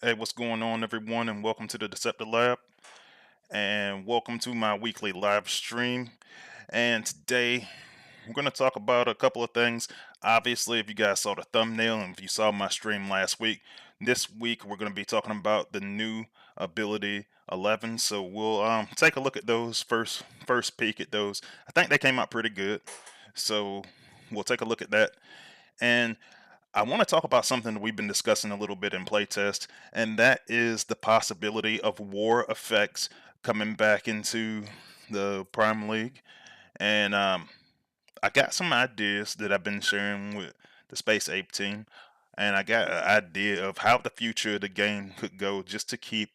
Hey, what's going on, everyone, and welcome to the Deceptilab, and welcome to my weekly live stream. And today, we're going to talk about a couple of things. Obviously, if you guys saw the thumbnail and if you saw my stream last week, this week we're going to be talking about the new ability 11. So we'll take a look at those first peek at those. I think they came out pretty good. So we'll take a look at that. And I want to talk about something that we've been discussing a little bit in playtest, and that is the possibility of war effects coming back into the Prime League. And I got some ideas that I've been sharing with the Space Ape team, and I got an idea of how the future of the game could go just to keep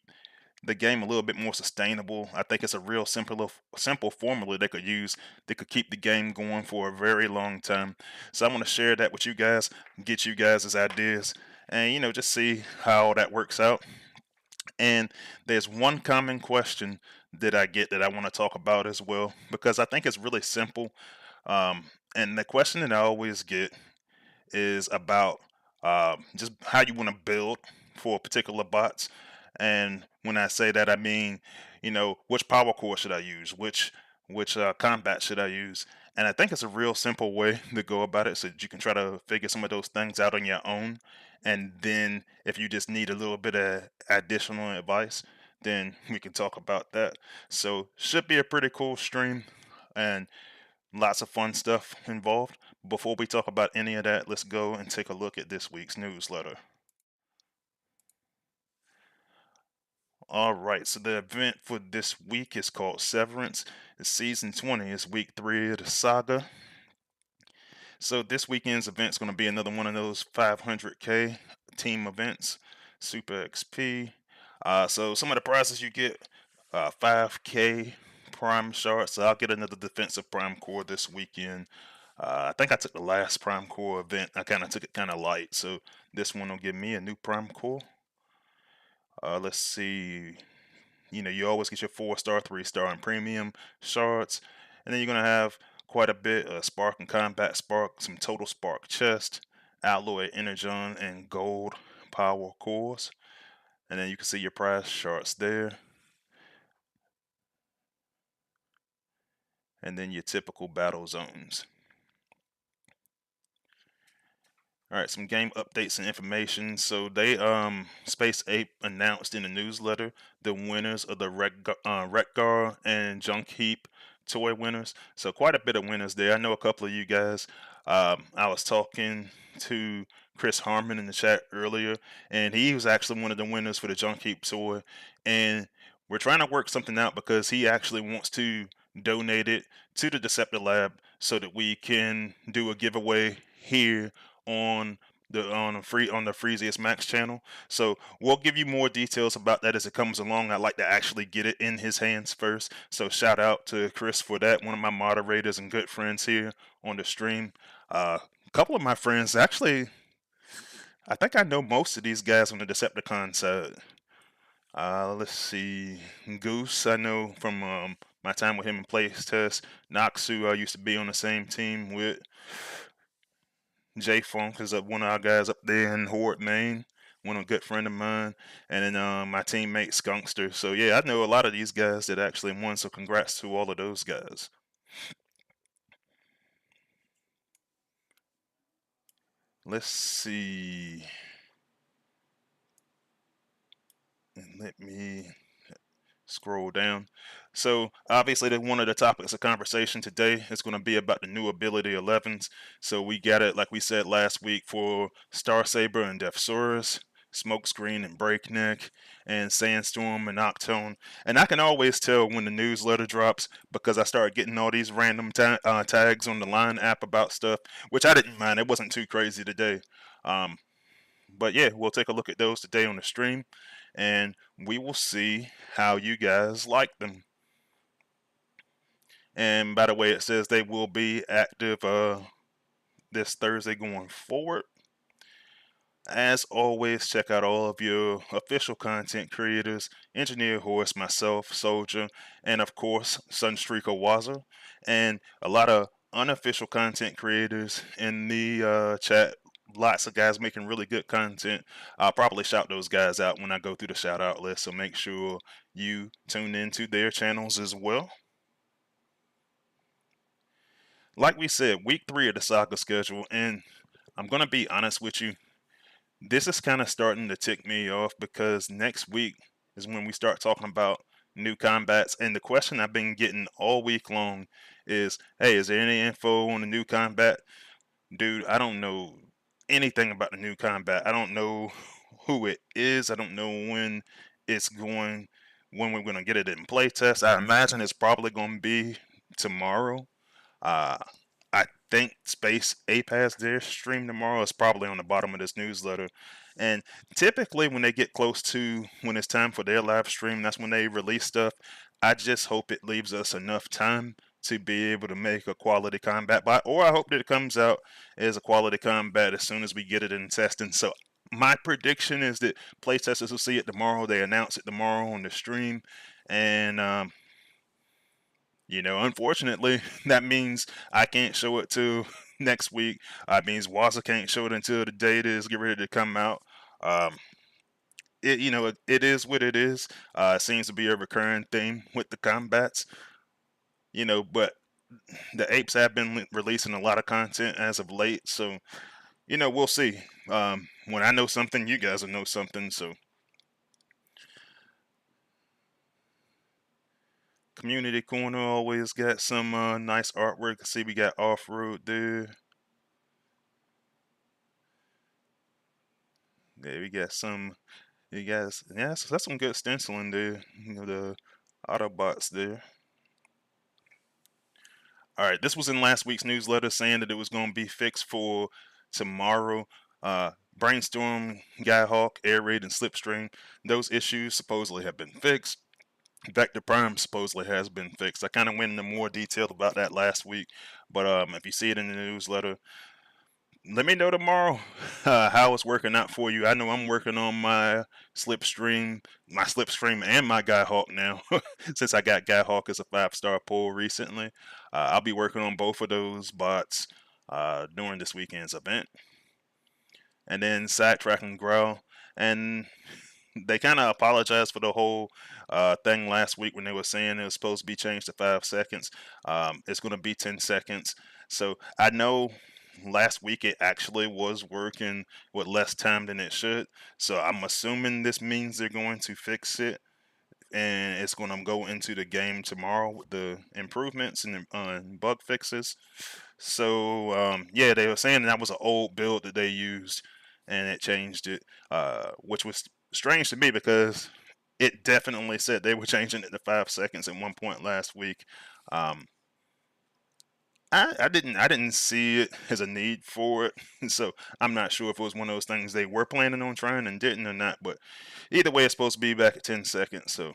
the game a little bit more sustainable. I think it's a real simple formula they could use that could keep the game going for a very long time. So I want to share that with you guys, get you guys' ideas, and just see how that works out. And there's one common question that I get that I want to talk about as well because I think it's really simple. And the question that I always get is about just how you want to build for particular bots. And when I say that, I mean, which power core should I use? Which combat should I use? And I think it's a real simple way to go about it, so that you can try to figure some of those things out on your own. And then, if you just need a little bit of additional advice, then we can talk about that. So, should be a pretty cool stream, and lots of fun stuff involved. Before we talk about any of that, let's go and take a look at this week's newsletter. All right, so the event for this week is called Severance. It's season 20, it's week 3 of the saga. So this weekend's event is going to be another one of those 500k team events, Super XP. So some of the prizes you get, 5k Prime Shards. So I'll get another defensive Prime Core this weekend. I think I took the last Prime Core event. I kind of took it kind of light, so this one will give me a new Prime Core. Let's see. You always get your 4-star, 3-star, and premium shards, and then you're gonna have quite a bit of Spark and Combat Spark, some Total Spark chest, Alloy Energon, and Gold Power cores, and then you can see your prize shards there, and then your typical battle zones. All right, some game updates and information. So they Space Ape announced in the newsletter the winners of the Wreck-Gar and Junk Heap toy winners. So quite a bit of winners there. I know a couple of you guys. I was talking to Chris Harmon in the chat earlier, and he was actually one of the winners for the Junk Heap toy. And we're trying to work something out because he actually wants to donate it to the Deceptilab so that we can do a giveaway here on the Freezy Max channel. So we'll give you more details about that as it comes along. I'd like to actually get it in his hands first. So shout out to Chris for that, one of my moderators and good friends here on the stream. A couple of my friends actually, I think I know most of these guys on the Decepticon side. Let's see, Goose I know from my time with him in Place Test. Noxu I used to be on the same team with. J Funk is one of our guys up there in Horde, Maine. One a good friend of mine, and then my teammate Skunkster. So yeah, I know a lot of these guys that actually won. So congrats to all of those guys. Let's see, and let me scroll down. So obviously, one of the topics of conversation today is going to be about the new ability 11s. So we got it, like we said last week, for Star Saber and Deathsaurus, Smokescreen and Breakneck, and Sandstorm and Octone. And I can always tell when the newsletter drops because I start getting all these random tags on the Line app about stuff, which I didn't mind. It wasn't too crazy today. Um, but yeah, we'll take a look at those today on the stream, and we will see how you guys like them. And by the way, it says they will be active this Thursday going forward. As always, check out all of your official content creators, Engineer Horse, myself, Soldier, and of course, Sunstreaker and a lot of unofficial content creators in the chat lots of guys making really good content. I'll probably shout those guys out when I go through the shout out list, so make sure you tune into their channels as well. Like we said, week 3 of the saga schedule, and I'm gonna be honest with you, this is kind of starting to tick me off because next week is when we start talking about new combats, and the question I've been getting all week long is, hey, is there any info on the new combat? Dude, I don't know anything about the new combat. I don't know who it is. I don't know it's going, when we're gonna get it in playtest. I imagine it's probably gonna be tomorrow. Uh, I think Space Ape has their stream tomorrow. It's probably on the bottom of this newsletter. And typically, when they get close to when it's time for their live stream, that's when they release stuff. I just hope it leaves us enough time to be able to make a quality combat bot, or I hope that it comes out as a quality combat as soon as we get it in testing. So my prediction is that playtesters will see it tomorrow. They announce it tomorrow on the stream, and unfortunately, that means I can't show it till next week. Means Waza can't show it until the date is get ready to come out. Um, it is what it is. It seems to be a recurring theme with the combats. But the apes have been releasing a lot of content as of late, so we'll see. When I know something, you guys will know something. So community corner always got some nice artwork. See, we got off road there. Yeah, we got some. You guys, yeah, so that's some good stenciling there. The Autobots there. All right, this was in last week's newsletter saying that it was going to be fixed for tomorrow. Brainstorm, Skyhawk, Air Raid, and Slipstream. Those issues supposedly have been fixed. Vector Prime supposedly has been fixed. I kind of went into more detail about that last week, but if you see it in the newsletter, let me know tomorrow how it's working out for you. I know I'm working on my slipstream and my Guy Hawk now, since I got Guy Hawk as a 5-star pull recently. I'll be working on both of those bots during this weekend's event. And then Sidetrack and Growl. And they kind of apologized for the whole thing last week when they were saying it was supposed to be changed to 5 seconds. It's going to be 10 seconds. So I know last week it actually was working with less time than it should. So I'm assuming this means they're going to fix it, and it's going to go into the game tomorrow with the improvements and bug fixes. So yeah, they were saying that was an old build that they used, and it changed it, which was strange to me because it definitely said they were changing it to 5 seconds at one point last week. Um, I didn't see it as a need for it, so I'm not sure if it was one of those things they were planning on trying and didn't or not. But either way, it's supposed to be back at 10 seconds. So,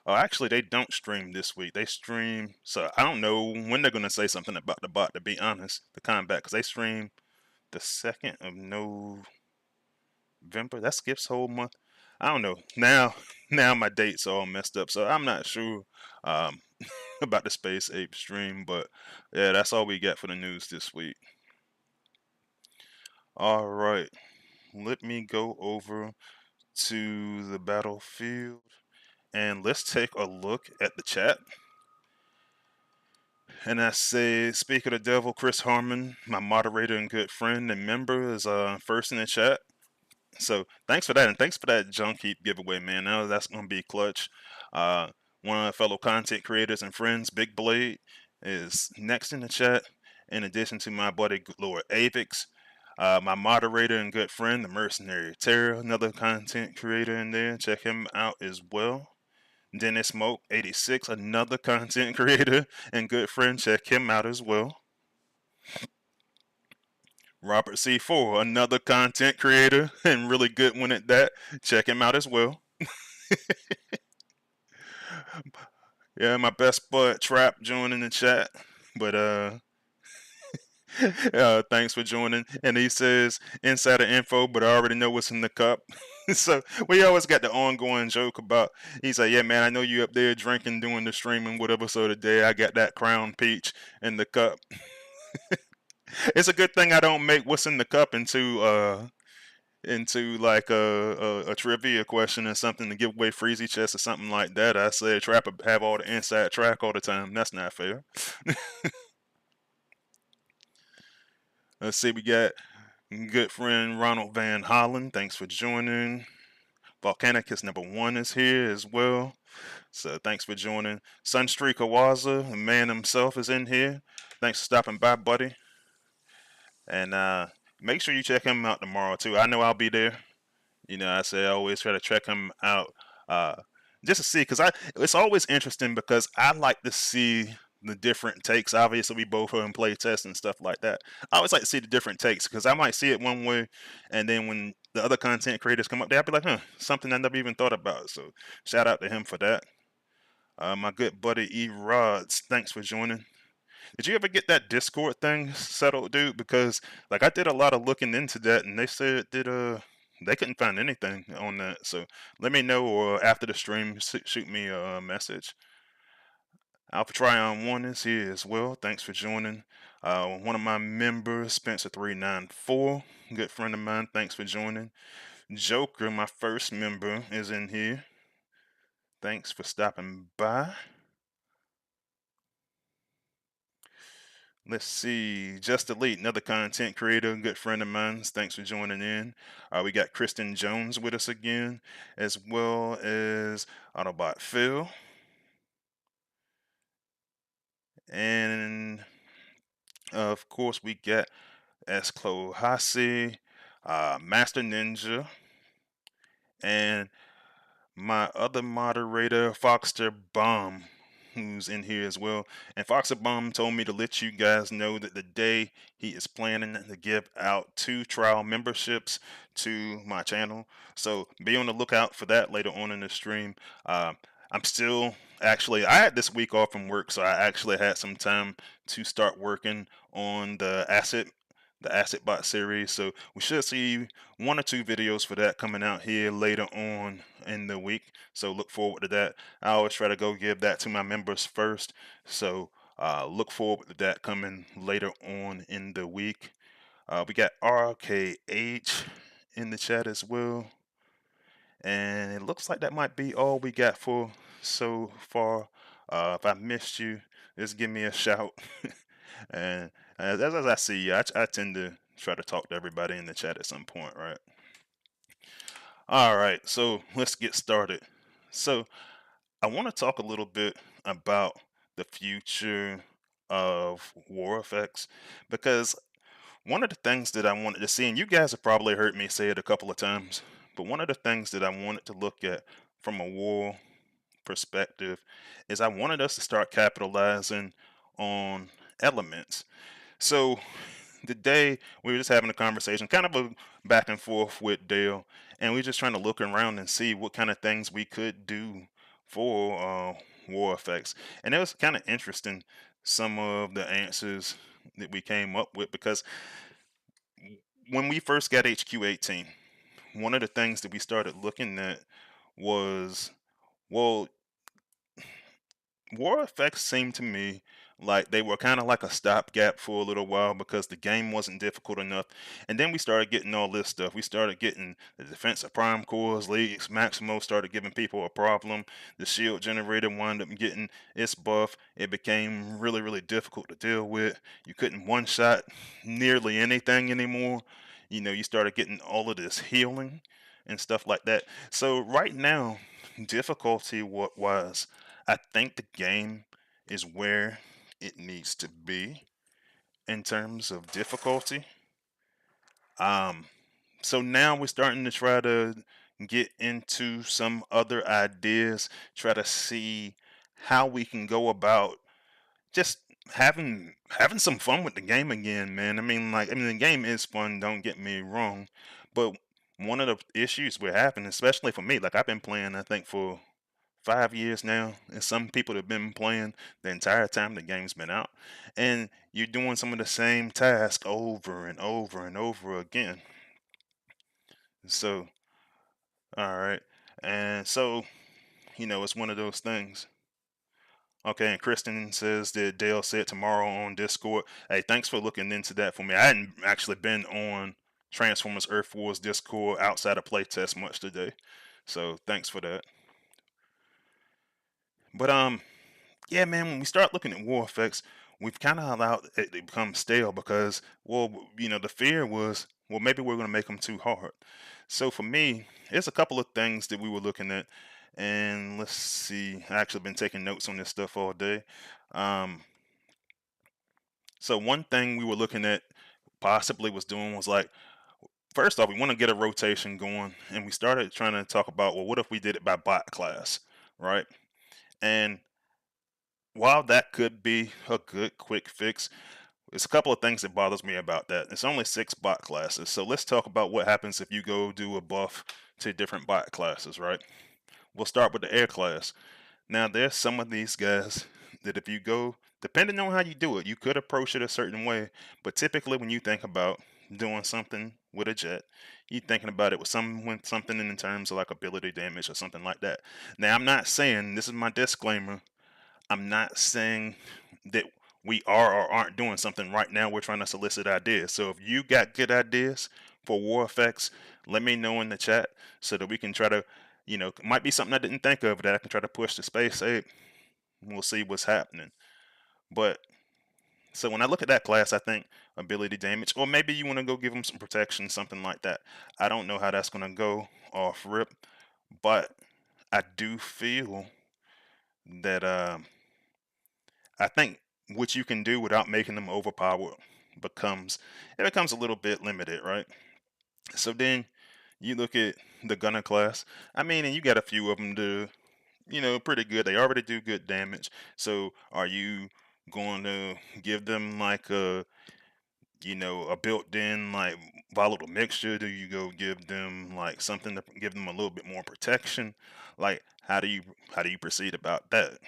oh, actually, they don't stream this week. They stream, so I don't know when they're gonna say something about the bot. To be honest, the combat, because they stream the 2nd of November. That skips whole month. I don't know. Now my dates all messed up, so I'm not sure. Um, about the Space Ape stream, but yeah, that's all we got for the news this week. All right, let me go over to the battlefield and let's take a look at the chat. And I say, speak of the devil, Chris Harmon, my moderator and good friend and member, is first in the chat. So thanks for that, and thanks for that junk heap giveaway, man. Now that's gonna be clutch. Uh, One of my fellow content creators and friends, Big Blade, is next in the chat. In addition to my buddy Lord Avix, my moderator and good friend, the Mercenary Terror, another content creator in there. Check him out as well. Dennis Smoke 86, another content creator and good friend. Check him out as well. Robert C4, another content creator and really good one at that. Check him out as well. Yeah, my best bud Trap joining the chat. But thanks for joining. And he says insider info, but I already know what's in the cup. So we always got the ongoing joke about. He's like, yeah, man, I know you up there drinking, doing the streaming, whatever. So today I got that Crown Peach in the cup. It's a good thing I don't make what's in the cup into like a trivia question or something to give away Freezy chest or something like that. I said Trapper have all the inside track all the time. That's not fair. Let's see, we got good friend Ronald Van Hollen. Thanks for joining. Volcanicus #1 is here as well. So thanks for joining. Sunstreak Awaza, the man himself, is in here. Thanks for stopping by, buddy. And make sure you check him out tomorrow too. I know I'll be there. You know, I say I always try to check him out, uh, just to see, because I it's always interesting because I like to see the different takes. Obviously, we both are in play test and stuff like that. I always like to see the different takes because I might see it one way, and then when the other content creators come up there, I'll be like, huh, something I never even thought about. So shout out to him for that. My good buddy E Rods, thanks for joining. Did you ever get that Discord thing settled, dude? Because like I did a lot of looking into that, and they said that they couldn't find anything on that. So let me know, or after the stream, shoot me a message. Alpha Trion One is here as well. Thanks for joining. One of my members, Spencer394, good friend of mine. Thanks for joining. Joker, my first member, is in here. Thanks for stopping by. Let's see. Just Elite, another content creator, good friend of mine. Thanks for joining in. We got Kristen Jones with us again, as well as Autobot Phil. And of course, we got Esclo Hasi, Master Ninja, and my other moderator, Foxter Bomb, who's in here as well. And Foxter Bomb told me to let you guys know that the day he is planning to give out 2 trial memberships to my channel. So be on the lookout for that later on in the stream. Uh, I'm still actually, I had this week off from work, so I actually had some time to start working on the Asset Bot series. So we should see 1 or 2 videos for that coming out here later on in the week. So look forward to that. I always try to go give that to my members first. So look forward to that coming later on in the week. We got RKH in the chat as well. And it looks like that might be all we got for so far. If I missed you, just give me a shout. And as I see you, I tend to try to talk to everybody in the chat at some point, right? All right, so let's get started. So I want to talk a little bit about the future of war effects because one of the things that I wanted to see, and you guys have probably heard me say it a couple of times, but one of the things that I wanted to look at from a war perspective is I wanted us to start capitalizing on elements. So today we were just having a conversation, kind of a back and forth with Dale, and we are just trying to look around and see what kind of things we could do for war effects. And it was kind of interesting some of the answers that we came up with because when we first got HQ18, one of the things that we started looking at was, well, war effects seemed to me like they were kind of like a stopgap for a little while because the game wasn't difficult enough. And then we started getting all this stuff. We started getting the defense of prime cores, leagues, Maximo started giving people a problem. The shield generator wound up getting its buff. It became really, really difficult to deal with. You couldn't one shot nearly anything anymore. You know, you started getting all of this healing and stuff like that. So right now, difficulty wise, I think the game is where it needs to be in terms of difficulty. Um, so now we're starting to try to get into some other ideas, try to see how we can go about just having some fun with the game again, man. I mean the game is fun, don't get me wrong, but one of the issues we're having, especially for me, like I've been playing I think for 5 years now, and some people have been playing the entire time the game's been out, and you're doing some of the same task over and over and over again. So, all right, and so you know it's one of those things. Okay, and Kristen says that Dale said tomorrow on Discord. Hey, thanks for looking into that for me. I hadn't actually been on Transformers Earth Wars Discord outside of playtest much today, so thanks for that. But yeah, man, when we start looking at war effects, we've kind of allowed it to become stale because, well, the fear was, well, maybe we're going to make them too hard. So for me, there's a couple of things that we were looking at, and let's see. I actually been taking notes on this stuff all day. Um, so one thing we were looking at possibly was doing was like, first off, we want to get a rotation going, and we started trying to talk about, well, what if we did it by bot class, right? And while that could be a good quick fix, there's a couple of things that bothers me about that. It's only 6 bot classes. So let's talk about what happens if you go do a buff to different bot classes, right? We'll start with the air class. Now there's some of these guys that if you go, depending on how you do it, you could approach it a certain way. But typically when you think about doing something with a jet, you're thinking about it with something in terms of like ability damage or something like that. Now I'm not saying, this is my disclaimer, I'm not saying that we are or aren't doing something right now. We're trying to solicit ideas. So if you got good ideas for war effects, let me know in the chat so that we can try to, it might be something I didn't think of that I can try to push to space aid. We'll see what's happening. But so when I look at that class, I think ability damage, or maybe you want to go give them some protection, something like that. I don't know how that's going to go off rip, but I do feel that I think what you can do without making them overpowered becomes a little bit limited, right? So then you look at the gunner class. I mean, and you got a few of them to, pretty good. They already do good damage. So are you going to give them like a built-in like volatile mixture? Do you go give them like something to give them a little bit more protection? Like how do you proceed about that?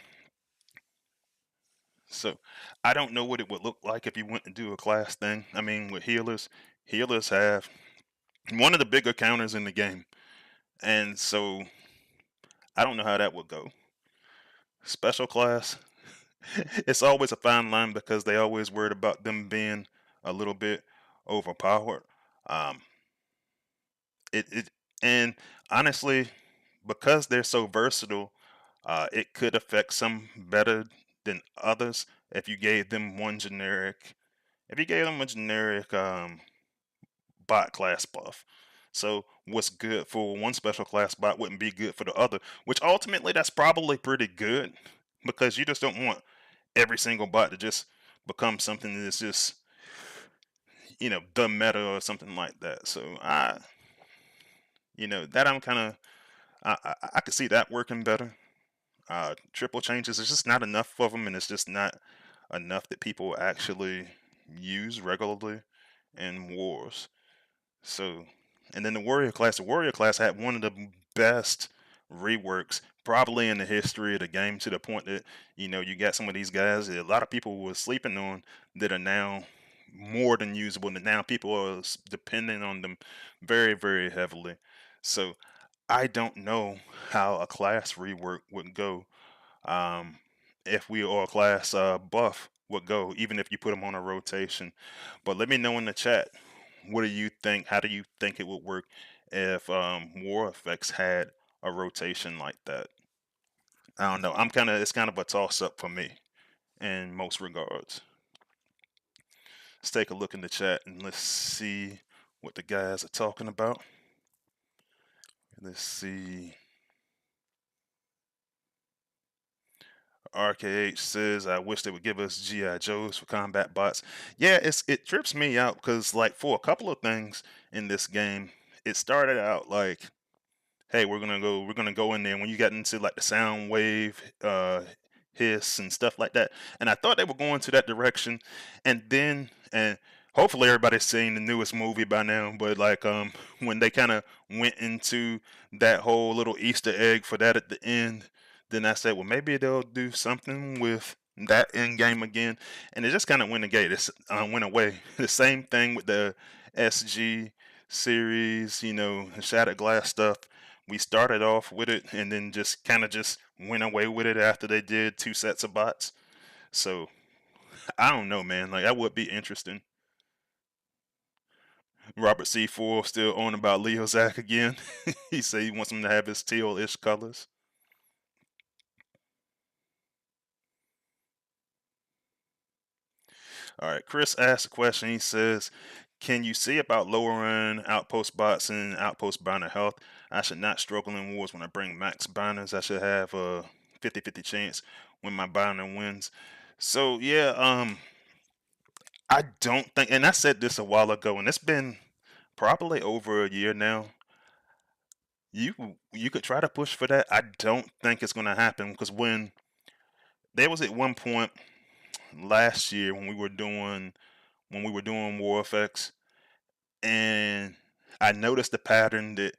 So I don't know what it would look like if you went to do a class thing. I mean, with healers have one of the bigger counters in the game, and so I don't know how that would go. Special class, it's always a fine line because they always worried about them being a little bit overpowered. Um, it and honestly, because they're so versatile, it could affect some better than others if you gave them one generic if you gave them a generic bot class buff. So what's good for one special class bot wouldn't be good for the other, which ultimately that's probably pretty good because you just don't want every single bot to just become something that's just the meta or something like that. So that I'm kind of I could see that working better. Triple changes, there's just not enough of them, and it's just not enough that people actually use regularly in wars. So, and then the warrior class had one of the best reworks probably in the history of the game, to the point that you got some of these guys that a lot of people were sleeping on that are now more than usable, and now people are depending on them very, very heavily. So I don't know how a class rework would go, um, if we or a class buff would go, even if you put them on a rotation. But let me know in the chat, what do you think? How do you think it would work if war effects had a rotation like that? I don't know. It's kind of a toss up for me in most regards. Let's take a look in the chat and let's see what the guys are talking about. Let's see. RKH says, "I wish they would give us GI Joes for combat bots." Yeah, it trips me out because like for a couple of things in this game, it started out like, hey, we're gonna go in there. When you got into like the sound wave, hiss and stuff like that, and I thought they were going to that direction, and hopefully everybody's seen the newest movie by now. But like when they kind of went into that whole little Easter egg for that at the end, then I said, well, maybe they'll do something with that end game again, and it just kind of went away. The same thing with the SG series, the Shattered Glass stuff. we started off with it and then just kind of just went away with it after they did two sets of bots. So I don't know, man. Like that would be interesting. Robert C. Ford still on about Leo Zach again. He said he wants him to have his teal-ish colors. All right, Chris asked a question. He says, "Can you see about lowering outpost bots and outpost banner health? I should not struggle in wars when I bring max banners. I should have a 50-50 chance when my banner wins." So yeah, I don't think, and I said this a while ago, and it's been probably over a year now. You could try to push for that. I don't think it's gonna happen because when there was at one point last year when we were doing war effects, and I noticed the pattern that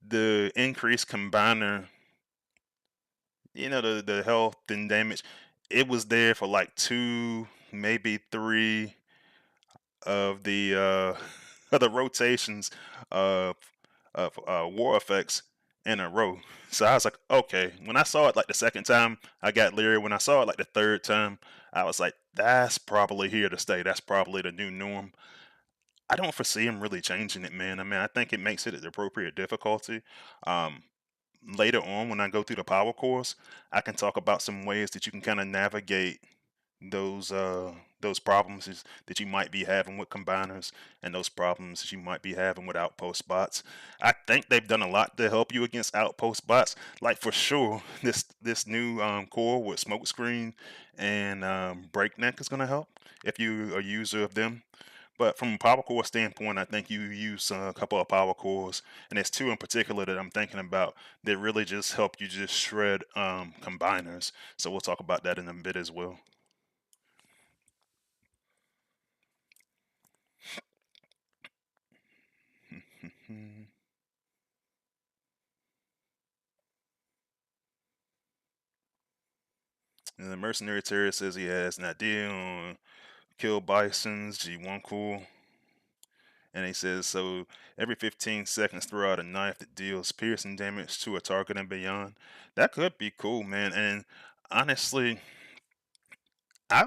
the increased combiner, the health and damage, it was there for like two, maybe three of the of the rotations of war effects in a row. So I was like, okay. When I saw it like the second time, I got leery. When I saw it like the third time, I was like, that's probably here to stay. That's probably the new norm. I don't foresee him really changing it, man. I mean, I think it makes it at the appropriate difficulty. Um, Later on, when I go through the power course, I can talk about some ways that you can kind of navigate those uh those problems that you might be having with combiners and those problems that you might be having with outpost bots. I think they've done a lot to help you against outpost bots. Like for sure, this new core with smokescreen and breakneck is going to help if you're a user of them. But from a power core standpoint, I think you use a couple of power cores, and there's two in particular that I'm thinking about that really just help you just shred combiners. So we'll talk about that in a bit as well. And the mercenary terror says he has an idea on kill bisons, G1 cool. And he says, so every 15 seconds throw out a knife that deals piercing damage to a target and beyond. That could be cool, man. And honestly, I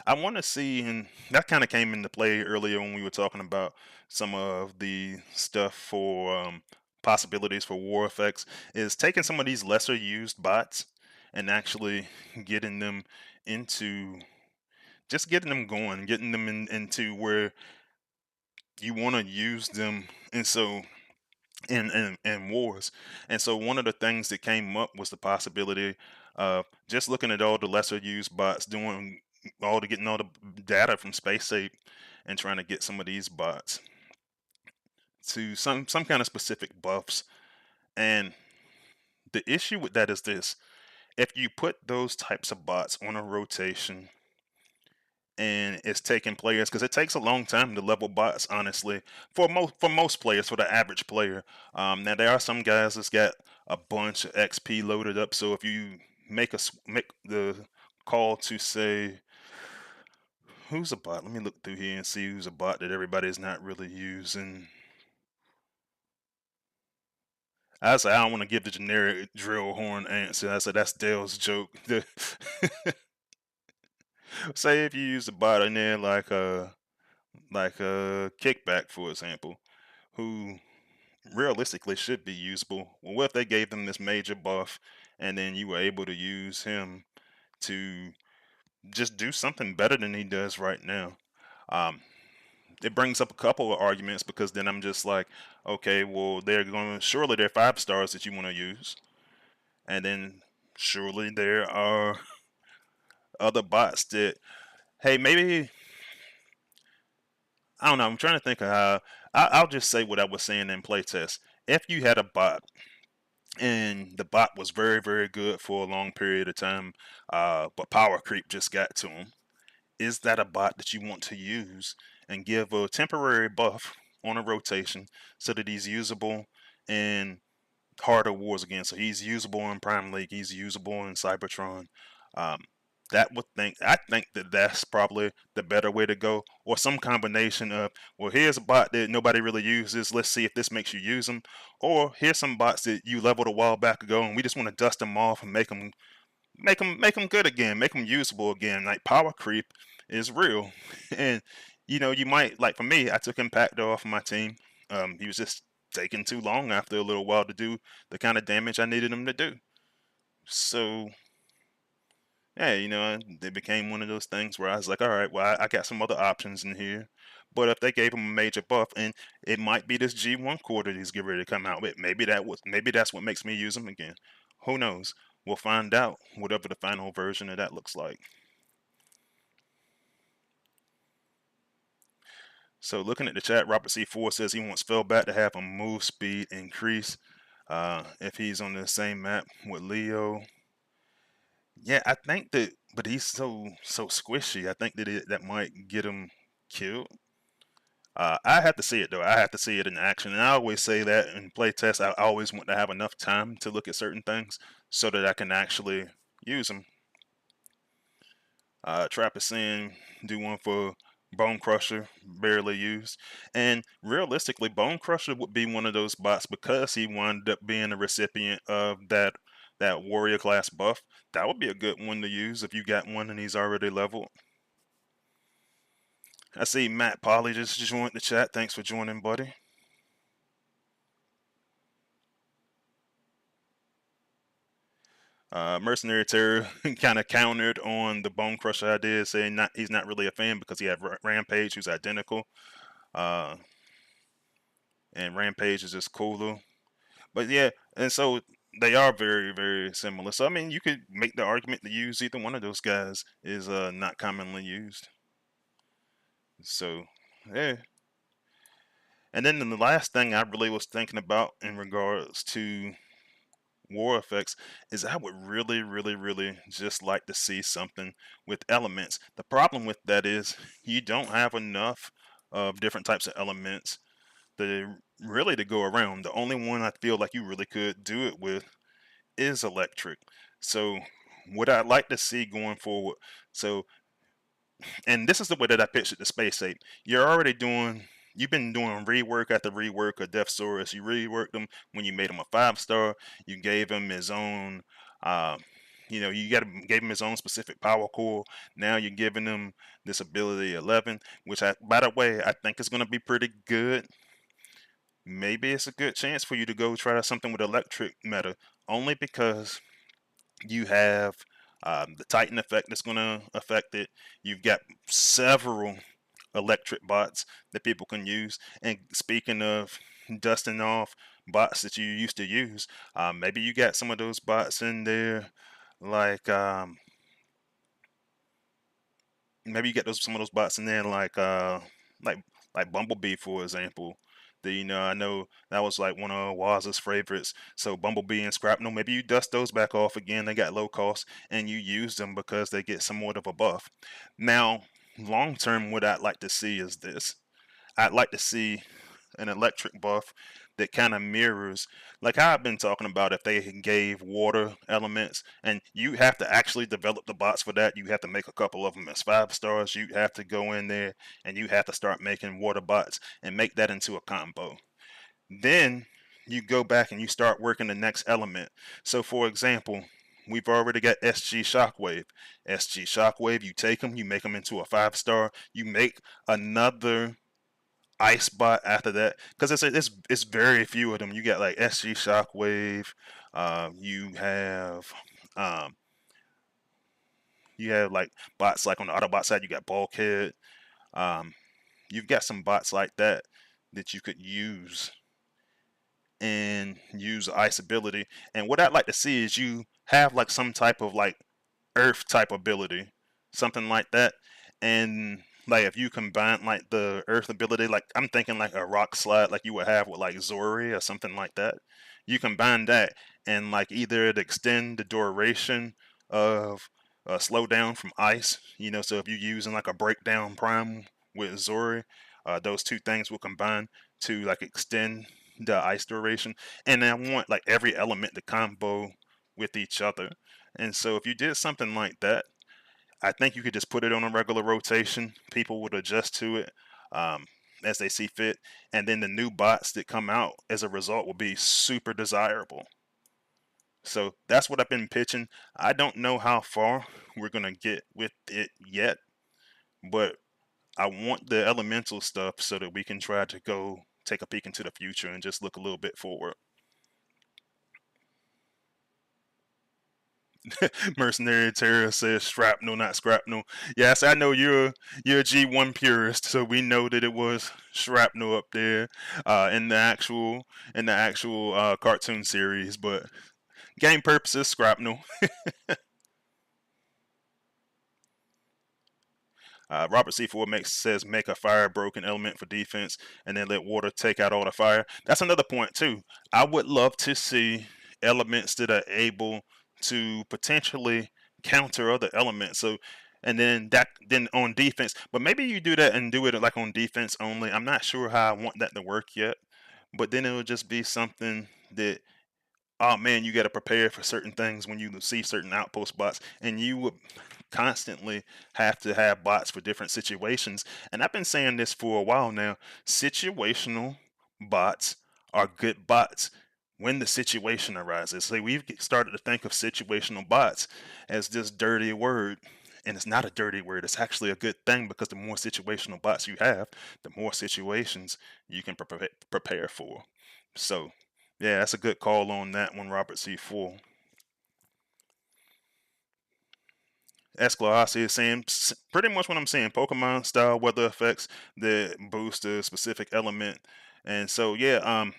I want to see, and that kind of came into play earlier when we were talking about some of the stuff for possibilities for war effects, is taking some of these lesser used bots and actually getting them into just getting them going, getting them into where you want to use them, and so in wars. And so one of the things that came up was the possibility of just looking at all the lesser used bots, doing getting all the data from SpaceSafe and trying to get some of these bots to some kind of specific buffs. And the issue with that is this: if you put those types of bots on a rotation and it's taking players, because it takes a long time to level bots, honestly, for most players, for the average player. Now there are some guys that's got a bunch of XP loaded up, so if you make the call to say who's a bot, let me look through here and see who's a bot that everybody's not really using. I say I don't want to give the generic drill horn answer. I said that's Dale's joke. Say if you use a bot in there like a kickback, for example, who realistically should be usable. Well, what if they gave them this major buff and then you were able to use him to just do something better than he does right now? Um, it brings up a couple of arguments because then I'm just like, okay, well, surely they're 5 stars that you want to use, and then surely there are other bots that, hey, maybe I don't know. I'm trying to think of how. I'll just say what I was saying in playtest. If you had a bot and the bot was very, very good for a long period of time, but power creep just got to him, is that a bot that you want to use and give a temporary buff on a rotation so that he's usable in harder wars again? So he's usable in Prime League, he's usable in Cybertron. Um, I think that that's probably the better way to go, or some combination of, well, here's a bot that nobody really uses. Let's see if this makes you use them, or here's some bots that you leveled a while back ago, and we just want to dust them off and make them good again, make them usable again. Like power creep is real, and you might like for me, I took Impactor off my team. He was just taking too long after a little while to do the kind of damage I needed him to do. So yeah, it became one of those things where I was like, all right, well, I got some other options in here. But if they gave him a major buff, and it might be this G1 core that he's getting ready to come out with, maybe that's what makes me use him again. Who knows? We'll find out whatever the final version of that looks like. So looking at the chat, Robert C4 says he wants Fellback to have a move speed increase if he's on the same map with Leo. Yeah, I think that, but he's so squishy. I think that that might get him killed. I have to see it though. I have to see it in action, and I always say that in playtest. I always want to have enough time to look at certain things so that I can actually use them. Trap is saying do one for Bone Crusher, barely used, and realistically, Bone Crusher would be one of those bots because he wound up being a recipient of that warrior class buff. That would be a good one to use if you got one and he's already leveled. I see Matt Polly just joined the chat. Thanks for joining, buddy. Mercenary Terror kind of countered on the Bone Crusher idea, saying he's not really a fan because he had Rampage, who's identical, uh, and Rampage is just cooler. But yeah, and so they are very, very similar. So I mean, you could make the argument to use either one of those guys is not commonly used. So yeah. And then the last thing I really was thinking about in regards to war effects is I would really, really, really just like to see something with elements. The problem with that is you don't have enough of different types of elements to go around. The only one I feel like you really could do it with is electric. So what I'd like to see going forward, so and this is the way that I pictured the space ape. You've been doing rework after rework of Death Saurus. You reworked him when you made him a 5-star. You gave him his own, uh, gave him his own specific power core. Now you're giving him this ability 11, which by the way, I think is going to be pretty good. Maybe it's a good chance for you to go try something with electric meta, only because you have the Titan effect that's going to affect it. You've got several electric bots that people can use. And speaking of dusting off bots that you used to use, maybe you got some of those bots in there, like maybe you get some of those bots in there, like like Bumblebee, for example. I know that was like one of Waz's favorites. So Bumblebee and Scrapnel, maybe you dust those back off again. They got low cost, and you use them because they get somewhat of a buff. Now, long term, what I'd like to see is this. I'd like to see an electric buff that kind of mirrors like how I've been talking about if they gave water elements, and you have to actually develop the bots for that. You have to make a couple of them as 5-stars. You have to go in there and you have to start making water bots and make that into a combo. Then you go back and you start working the next element. So for example, we've already got SG Shockwave. SG Shockwave, you take them, you make them into a 5-star, you make another Ice Bot after that, because it's very few of them. You got like SG Shockwave, you have um, like bots like on the Autobot side. You got Bulkhead. Um, you've got some bots like that that you could use and use ice ability. And what I'd like to see is you have like some type of like earth type ability, something like that. And like if you combine like the earth ability, like I'm thinking like a rock slide like you would have with like Zori or something like that. You combine that and like either it extend the duration of slow down from ice, so if you're using like a breakdown prime with Zori, those two things will combine to like extend the ice duration. And I want like every element to combo with each other. And so if you did something like that, I think you could just put it on a regular rotation. People would adjust to it um, as they see fit, and then the new bots that come out as a result will be super desirable. So that's what I've been pitching. I don't know how far we're gonna get with it yet, but I want the elemental stuff so that we can try to go take a peek into the future and just look a little bit forward. Mercenary Terror says shrapnel, not scrapnel. Yes, I know you're a G1 purist, so we know that it was shrapnel up there in the actual cartoon series, but game purposes, scrapnel. Robert C4 says make a fire broken element for defense and then let water take out all the fire. That's another point too. I would love to see elements that are able to potentially counter other elements. So and then on defense, but maybe you do that and do it like on defense only. I'm not sure how I want that to work yet, but then it'll just be something that oh man, you got to prepare for certain things when you see certain outpost bots, and you would constantly have to have bots for different situations. And I've been saying this for a while now. Situational bots are good bots when the situation arises. So we've started to think of situational bots as this dirty word. And it's not a dirty word. It's actually a good thing because the more situational bots you have, the more situations you can prepare for. So yeah, that's a good call on that one, Robert C. Escalasi is saying pretty much what I'm saying. Pokemon style weather effects that boost a specific element, and so yeah.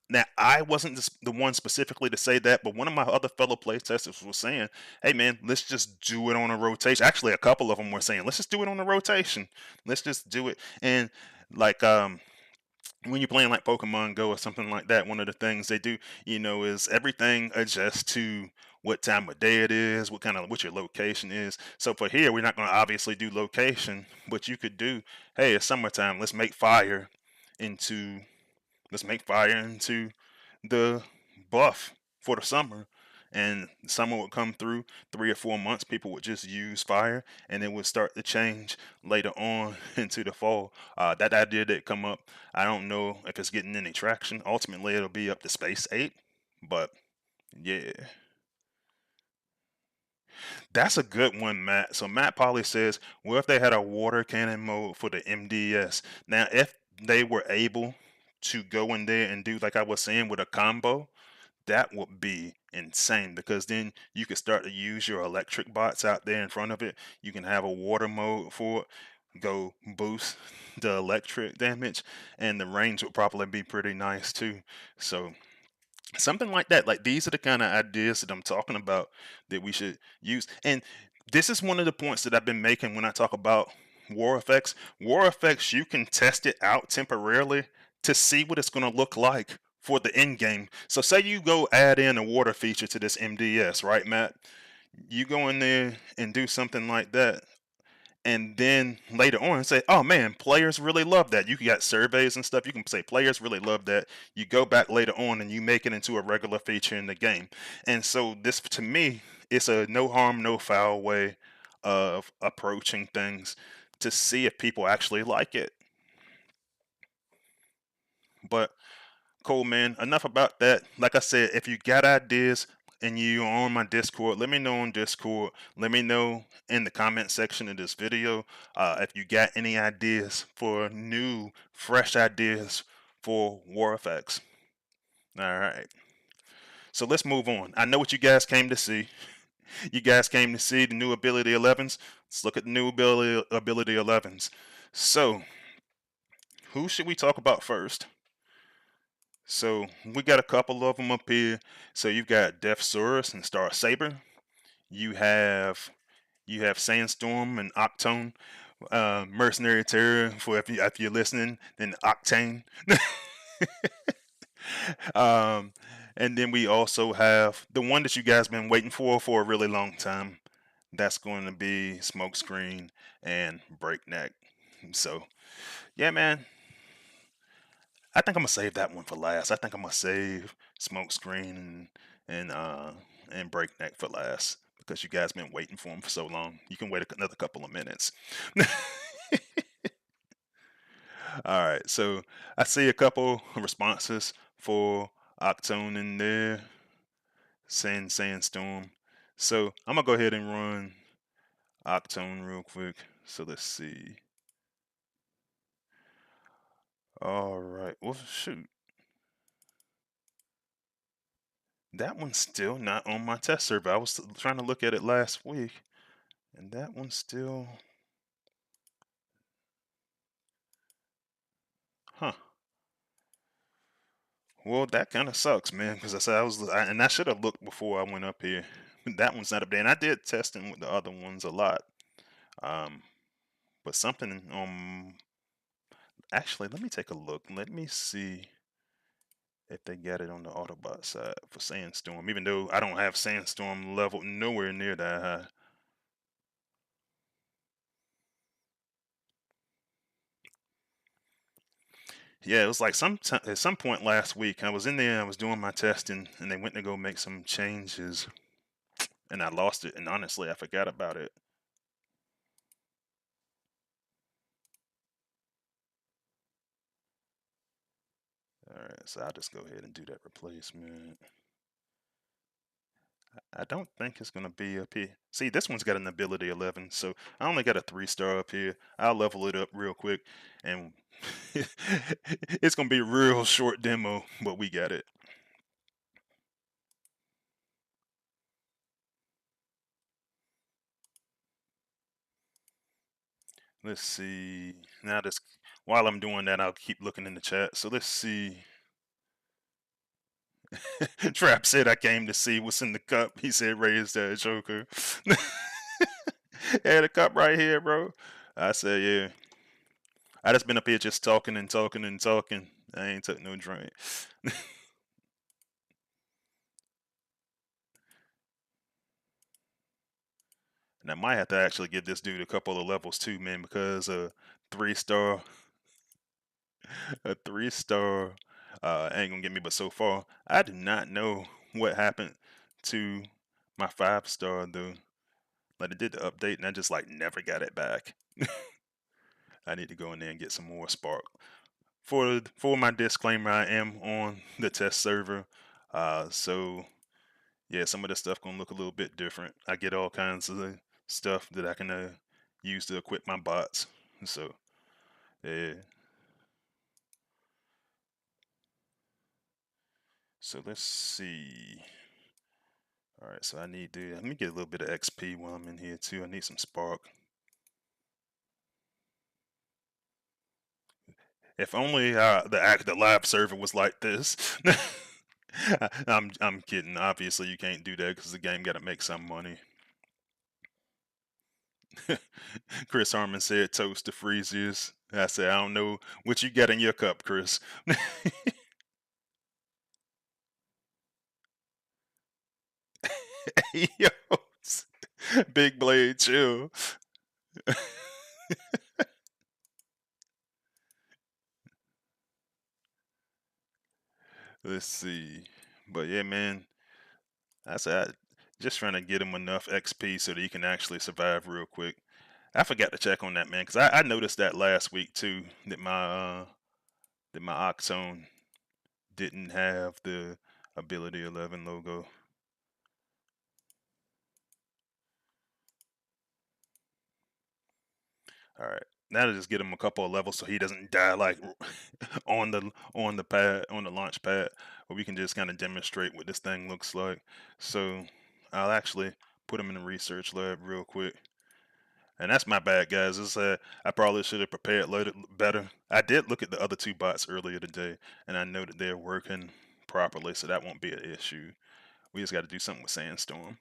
Now I wasn't the one specifically to say that, but one of my other fellow playtesters was saying, "Hey man, let's just do it on a rotation." Actually, a couple of them were saying, "Let's just do it on a rotation. Let's just do it." And like when you're playing like Pokemon Go or something like that, one of the things they do, is everything adjusts to what time of day it is, what your location is. So for here, we're not going to obviously do location, but you could do, hey, it's summertime. Into let's make fire into the buff for the summer. And summer would come through 3 or 4 months, people would just use fire, and it would start to change later on into the fall. That idea did come up. I don't know if it's getting any traction. Ultimately, it'll be up to Space 8, but yeah. That's a good one, Matt. So Matt Polly says, what if they had a water cannon mode for the MDS? Now, if they were able to go in there and do like I was saying with a combo, that would be insane because then you could start to use your electric bots out there in front of it. You can have a water mode for it, go boost the electric damage, and the range would probably be pretty nice too. So something like that. Like these are the kind of ideas that I'm talking about that we should use. And this is one of the points that I've been making when I talk about war effects. War effects, you can test it out temporarily to see what it's going to look like for the end game. So say you go add in a water feature to this MDS, right, Matt? You go in there and do something like that, and then later on say, oh man, players really love that. You got surveys and stuff, you can say players really love that. You go back later on and you make it into a regular feature in the game. And so this to me, it's a no harm no foul way of approaching things to see if people actually like it. But cool, man, enough about that. Like I said, if you got ideas and you are on my Discord, let me know on Discord. Let me know in the comment section of this video if you got any ideas for new, fresh ideas for war effects. All right. So let's move on. I know what you guys came to see. You guys came to see the new ability 11s. Let's look at the new ability 11s. So, who should we talk about first? So we got a couple of them up here. So you've got Deathsaurus and Star Saber. You have Sandstorm and Octone. Mercenary Terror for if you're listening, then Octane. um, and then we also have the one that you guys been waiting for a really long time. That's going to be Smokescreen and Breakneck. So yeah, man, I think I'm gonna save that one for last. I think I'm gonna save Smokescreen and and Breakneck for last because you guys been waiting for them for so long. You can wait another couple of minutes. All right, so I see a couple responses for Octone in there, saying Sandstorm. So I'm gonna go ahead and run Octone real quick. So let's see. All right, well shoot, that one's still not on my test server. I was trying to look at it last week, and that one's still, huh? Well, that kind of sucks, man. Because I said and I should have looked before I went up here. That one's not up there, and I did testing with the other ones a lot. Um, but something actually, let me take a look. Let me see if they got it on the Autobot side for Sandstorm. Even though I don't have Sandstorm level nowhere near that high. Yeah, it was like at some point last week, I was in there, I was doing my testing, and they went to go make some changes, and I lost it. And honestly, I forgot about it. All right, so I'll just go ahead and do that replacement. I don't think it's gonna be up here. See, this one's got an ability 11, so I only got a 3-star up here. I'll level it up real quick, and it's gonna be a real short demo, but we got it. Let's see. Now, this while I'm doing that, I'll keep looking in the chat. So let's see. Trap said I came to see what's in the cup. He said raise that Joker. Yeah, the cup right here, bro. I said, yeah. I just been up here just talking and talking and talking. I ain't took no drink. And I might have to actually give this dude a couple of levels too, man, because a 3-star, a 3-star, ain't gonna get me. But so far, I do not know what happened to my 5-star though. Like, I did the update and I just like never got it back. I need to go in there and get some more spark. For my disclaimer, I am on the test server, so yeah, some of the stuff gonna look a little bit different. I get all kinds of stuff that I can use to equip my bots. So yeah. So let's see. All right, so I need to let me get a little bit of XP while I'm in here too. I need some spark. If only the live server was like this. I'm kidding. Obviously, you can't do that because the game got to make some money. Chris Harmon said toast to Freezies. I said I don't know what you got in your cup, Chris. Yo, Big Blade, chill. Let's see. But yeah, man, I said just trying to get him enough XP so that he can actually survive real quick. I forgot to check on that, man, because I noticed that last week too, that my Octone didn't have the ability 11 logo. All right, now to just get him a couple of levels so he doesn't die like on the launch pad, where we can just kind of demonstrate what this thing looks like. So I'll actually put him in the research lab real quick. And that's my bad, guys. I probably should have prepared better. I did look at the other 2 bots earlier today, and I know that they're working properly, so that won't be an issue. We just got to do something with Sandstorm.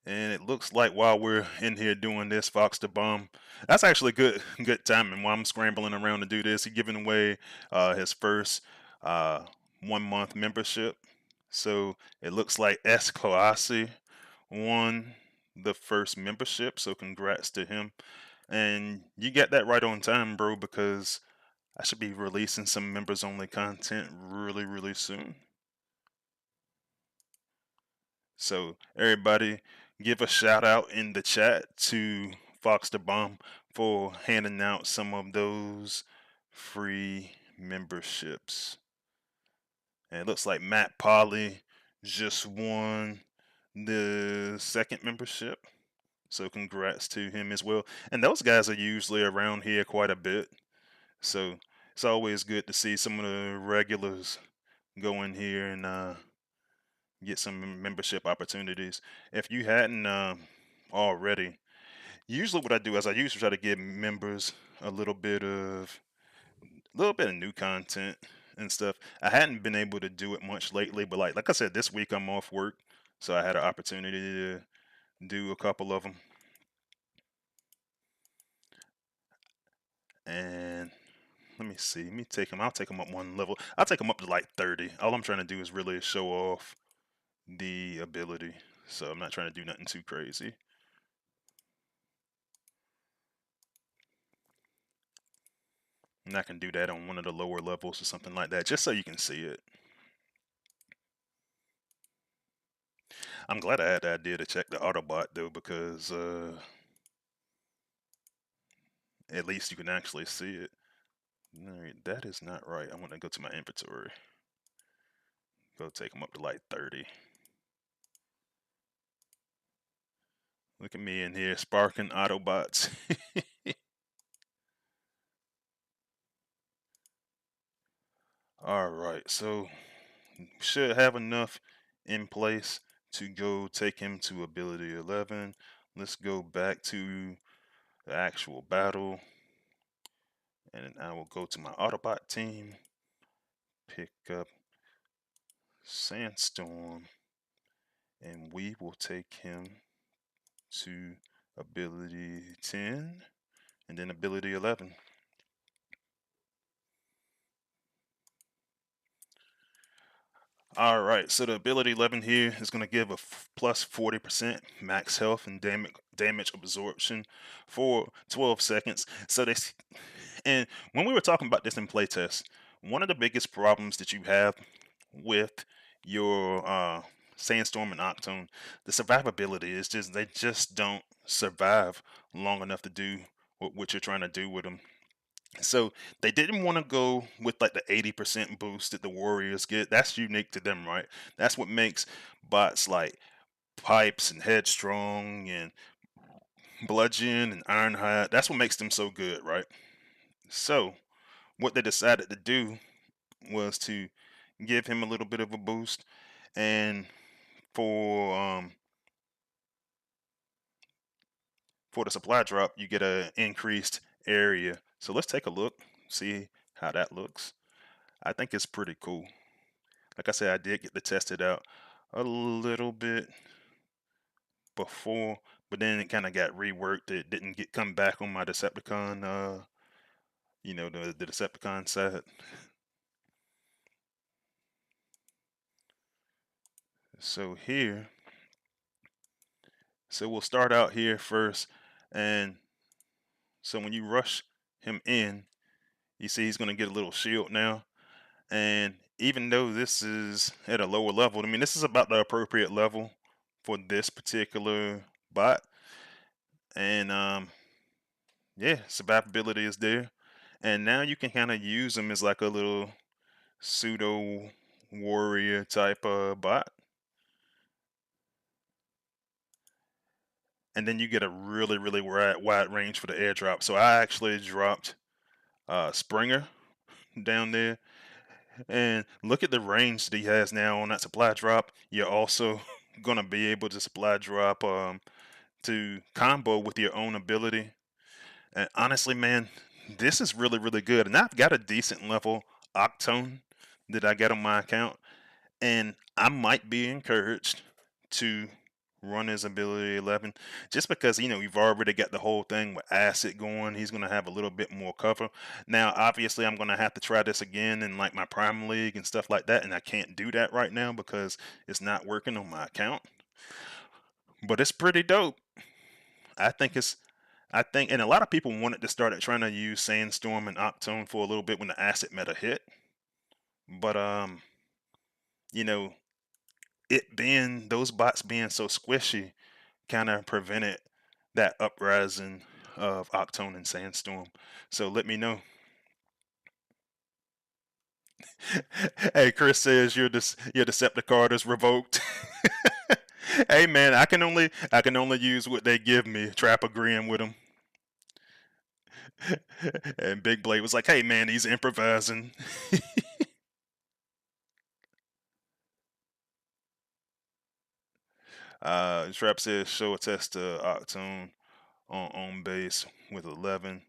And it looks like while we're in here doing this, Fox the Bomb, that's actually good timing. While I'm scrambling around to do this, he's giving away his first 1-month membership. So it looks like S. Cloasi won the first membership. So congrats to him. And you got that right on time, bro, because I should be releasing some members only content really soon. So everybody give a shout out in the chat to Fox the Bomb for handing out some of those free memberships. And it looks like Matt Polly just won the second membership. So congrats to him as well. And those guys are usually around here quite a bit. So it's always good to see some of the regulars go in here and get some membership opportunities. If you hadn't already, usually what I do is I usually try to give members a little bit of new content and stuff. I hadn't been able to do it much lately, but like I said, this week I'm off work, so I had an opportunity to do a couple of them. And let me see. Let me take them. I'll take them up one level. I'll take them up to like 30. All I'm trying to do is really show off the ability. So I'm not trying to do nothing too crazy. And I can do that on one of the lower levels or something like that, just so you can see it. I'm glad I had the idea to check the Autobot though, because at least you can actually see it. No, that is not right. I want to go to my inventory. Go take them up to like 30. Look at me in here sparking Autobots. Alright, so should have enough in place to go take him to ability 11. Let's go back to the actual battle. And I will go to my Autobot team, pick up Sandstorm, and we will take him to ability 10 and then ability 11. Alright, so the ability 11 here is going to give a plus 40% max health and damage absorption for 12 seconds. So this, and when we were talking about this in playtest, one of the biggest problems that you have with your Sandstorm and Octone, the survivability is just they just don't survive long enough to do what you're trying to do with them. So they didn't want to go with like the 80% boost that the Warriors get. That's unique to them, right? That's what makes bots like Pipes and Headstrong and Bludgeon and Ironhide. That's what makes them so good, right? So what they decided to do was to give him a little bit of a boost, and for the supply drop, you get a increased area. So let's take a look, see how that looks. I think it's pretty cool. Like I said, I did get to test it out a little bit before, but then it kind of got reworked. It didn't come back on my Decepticon, the Decepticon side. So here, so we'll start out here first, and so when you rush him in, you see he's gonna get a little shield now. And even though this is at a lower level, I mean, this is about the appropriate level for this particular bot. And yeah, survivability is there. And now you can kind of use them as like a little pseudo warrior type of bot. And then you get a really wide range for the airdrop. So I actually dropped Springer down there. And look at the range that he has now on that supply drop. You're also gonna be able to supply drop to combo with your own ability. And honestly, man, this is really good. And I've got a decent level Octone that I get on my account, and I might be encouraged to run his ability 11 just because you've already got the whole thing with acid going. He's going to have a little bit more cover. Now obviously I'm going to have to try this again in like my prime league and stuff like that, and I can't do that right now because it's not working on my account, but it's pretty dope. I think it's I think, and a lot of people wanted to start trying to use Sandstorm and Octone for a little bit when the acid meta hit, but you know, it being those bots being so squishy kind of prevented that uprising of Octone and Sandstorm. So let me know. Hey, Chris says your Decepticard is revoked. Hey man, I can only use what they give me. Trap agreeing with him. And Big Blade was like, "Hey man, he's improvising." Trap says show a test to Octone on base with 11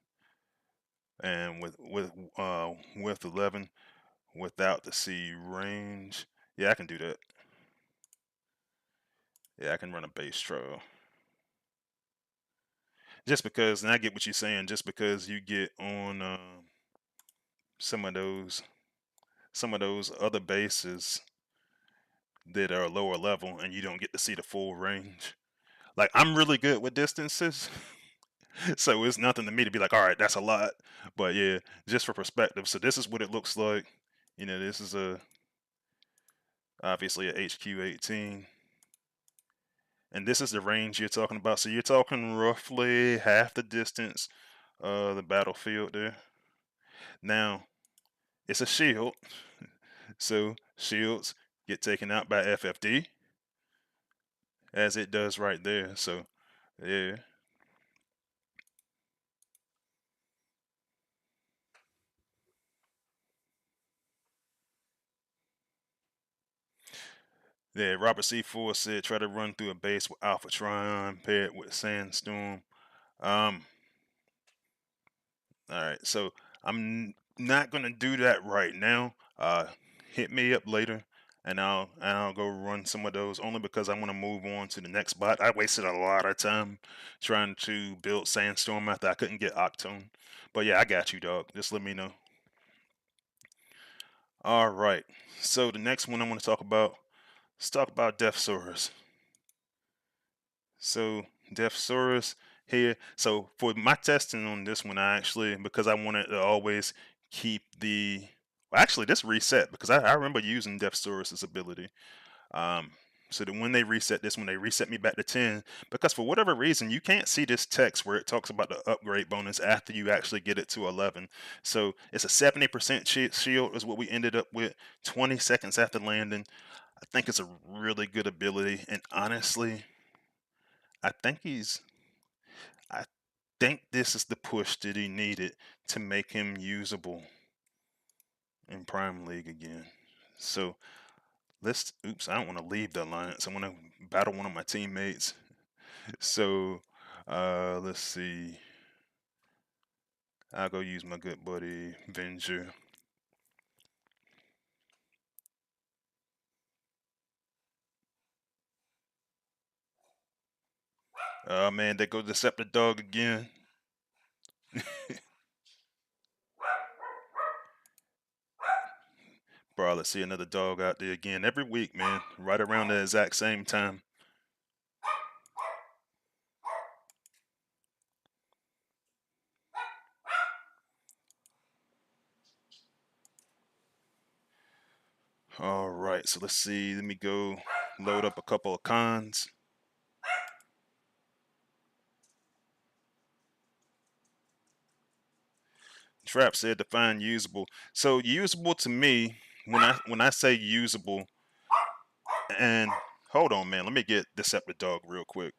and with 11 without the C range. Yeah, I can do that. Yeah, I can run a base trial. Just because, and I get what you're saying. Just because you get on some of those some of those other bases that are lower level, and you don't get to see the full range. Like I'm really good with distances, so it's nothing to me to be like, all right, that's a lot. But yeah, just for perspective. So this is what it looks like. This is obviously a HQ18, and this is the range you're talking about. So you're talking roughly half the distance of the battlefield there. Now it's a shield, so shields get taken out by FFD, as it does right there. So yeah. Yeah, Robert C4 said try to run through a base with Alpha Trion paired with Sandstorm. Um, all right, so not gonna do that right now. Hit me up later, and I'll go run some of those only because I want to move on to the next bot. I wasted a lot of time trying to build Sandstorm after I couldn't get Octone. But yeah, I got you, dog. Just let me know. All right. So the next one I want to talk about. Let's talk about Death Source. So Deathsaurus here. So for my testing on this one, I actually, because I wanted to always keep the, well, actually this reset because I remember using Deathsaurus's ability. Um, so that when they reset this one, they reset me back to 10 because for whatever reason you can't see this text where it talks about the upgrade bonus after you actually get it to 11. So it's a 70% shield is what we ended up with 20 seconds after landing. I think it's a really good ability, and honestly, I think he's I think this is the push that he needed to make him usable in Prime League again. So oops, I don't want to leave the alliance. I want to battle one of my teammates. So let's see. I'll go use my good buddy Venger. Oh man, they go Decepticon again. Bro, let's see another dog out there again every week, man. Right around the exact same time. All right, so let's see. Let me go load up a couple of cons. Trap said define usable. So usable to me, when I say usable, and hold on, man, let me get Decepticon real quick.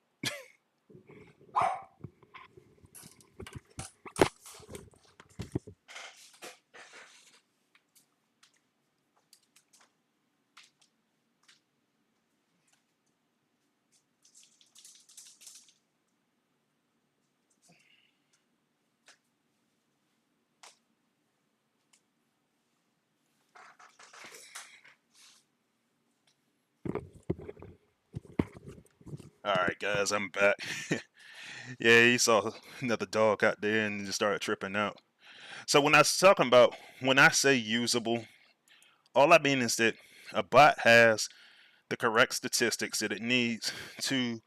All right, guys, I'm back. Yeah, he saw another dog out there and just started tripping out. So when I was talking about when I say usable, all I mean is that a bot has the correct statistics that it needs to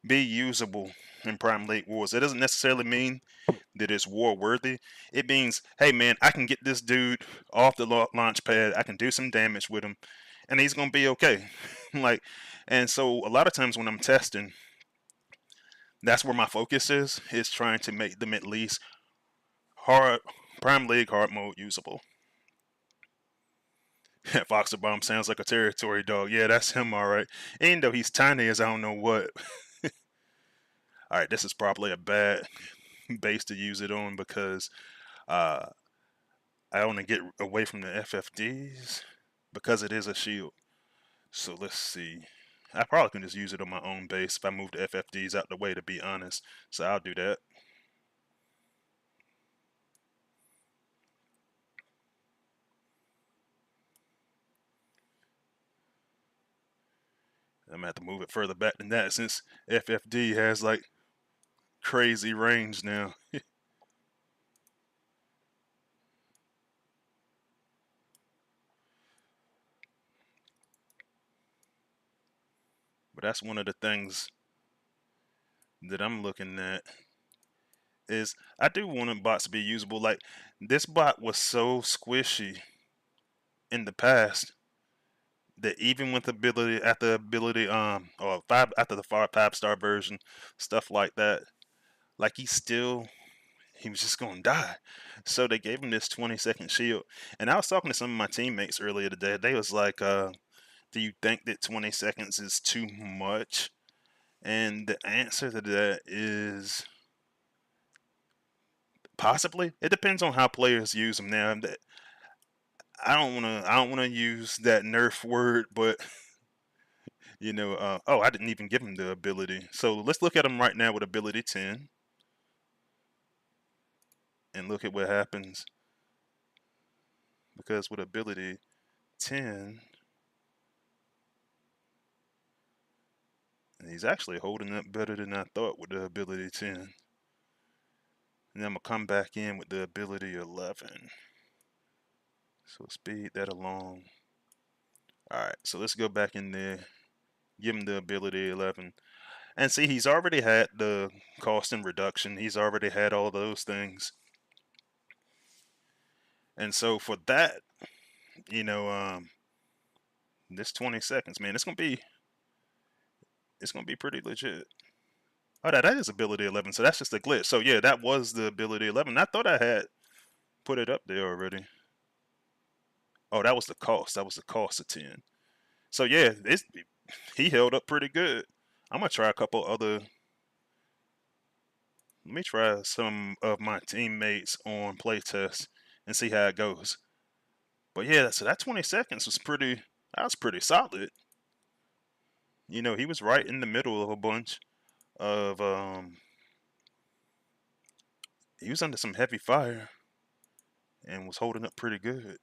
be usable in Prime League Wars. It doesn't necessarily mean that it's war worthy. It means, hey man, I can get this dude off the launch pad. I can do some damage with him, and he's gonna be okay. Like, and so a lot of times when I'm testing, that's where my focus is trying to make them at least hard Prime League hard mode usable. Foxer Bomb sounds like a territory dog. Yeah, that's him, all right. Even though he's tiny as I don't know what. All right, this is probably a bad base to use it on because uh, I want to get away from the FFDs because it is a shield. So let's see. I probably can just use it on my own base if I move the FFDs out the way, to be honest. So I'll do that. I'm gonna have to move it further back than that since FFD has like crazy range now. But that's one of the things that I'm looking at is I do want bots to be usable. Like this bot was so squishy in the past that even with ability after ability or five after the 5-star version, stuff like that, like he was just gonna die. So they gave him this 20-second shield. And I was talking to some of my teammates earlier today. They was like, do you think that 20 seconds is too much? And the answer to that is possibly. It depends on how players use them. Now, I don't wanna use that nerf word, but I didn't even give him the ability. So let's look at him right now with ability 10 and look at what happens. Because with ability 10, he's actually holding up better than I thought with the ability 10. And then I'm gonna come back in with the ability 11. So speed that along. Alright, so let's go back in there, give him the ability 11. And see, he's already had the cost and reduction. He's already had all those things. And so for that, you know, this 20 seconds, man, it's gonna be pretty legit. Oh, that is ability 11, so that's just a glitch. So yeah, that was the ability 11. I thought I had put it up there already. Oh, that was the cost. That was the cost of 10. So yeah, he held up pretty good. I'm gonna try a couple other. Let me try some of my teammates on playtest and see how it goes. But yeah, so that 20 seconds was pretty. That was pretty solid. He was right in the middle of a bunch of. He was under some heavy fire and was holding up pretty good.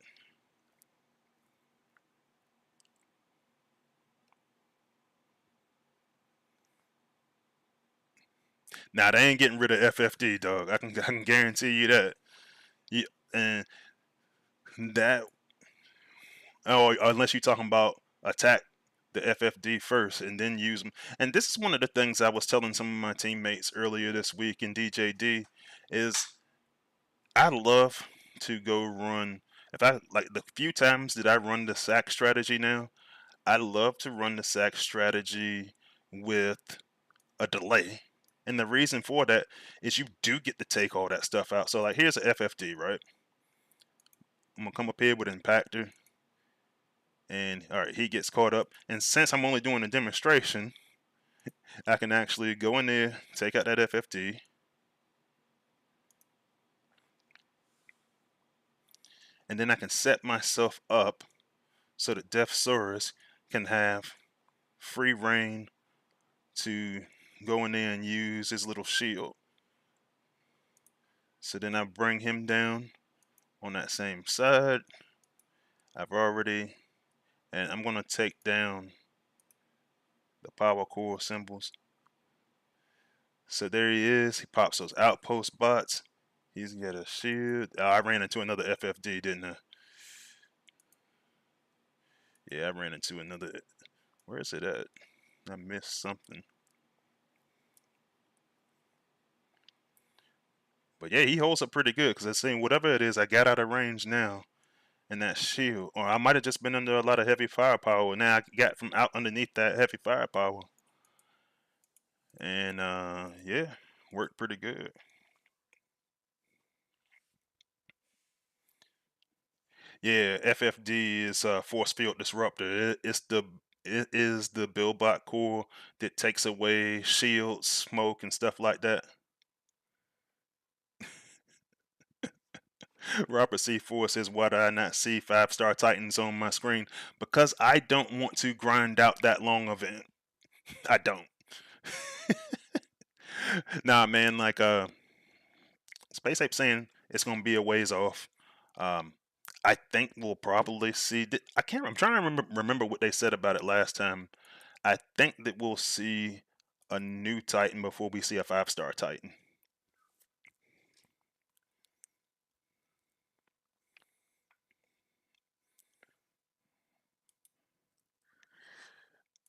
Now they ain't getting rid of FFD, dog. I can guarantee you that. Yeah, and that. Oh, unless you're talking about attack the FFD first and then use them. And this is one of the things I was telling some of my teammates earlier this week in DJD is I love to go run. If I like the few times that I run the sack strategy now, I love to run the sack strategy with a delay. And the reason for that is you do get to take all that stuff out. So like here's a FFD, right? I'm gonna come up here with an impactor. And all right, he gets caught up. And since I'm only doing a demonstration, I can actually go in there, take out that FFD, and then I can set myself up so that Death Saurus can have free reign to go in there and use his little shield. So then I bring him down on that same side. I've already, and I'm gonna take down the power core symbols. So there he is. He pops those outpost bots. He's got a shield. Oh, I ran into another FFD, didn't I? Yeah, I ran into another. Where is it at? I missed something. But yeah, he holds up pretty good because I seen whatever it is, I got out of range now. And that shield, or I might have just been under a lot of heavy firepower. Now I got from out underneath that heavy firepower, and yeah, worked pretty good. Yeah, FFD is force field disruptor. It is the Billbot core that takes away shields, smoke, and stuff like that. Robert C4 says, "Why do I not see 5-star Titans on my screen? Because I don't want to grind out that long event. I don't. Nah, man. Like Space Ape saying it's gonna be a ways off. Um, I think we'll probably see. I can't. I'm trying to remember what they said about it last time. I think that we'll see a new Titan before we see a 5-star Titan.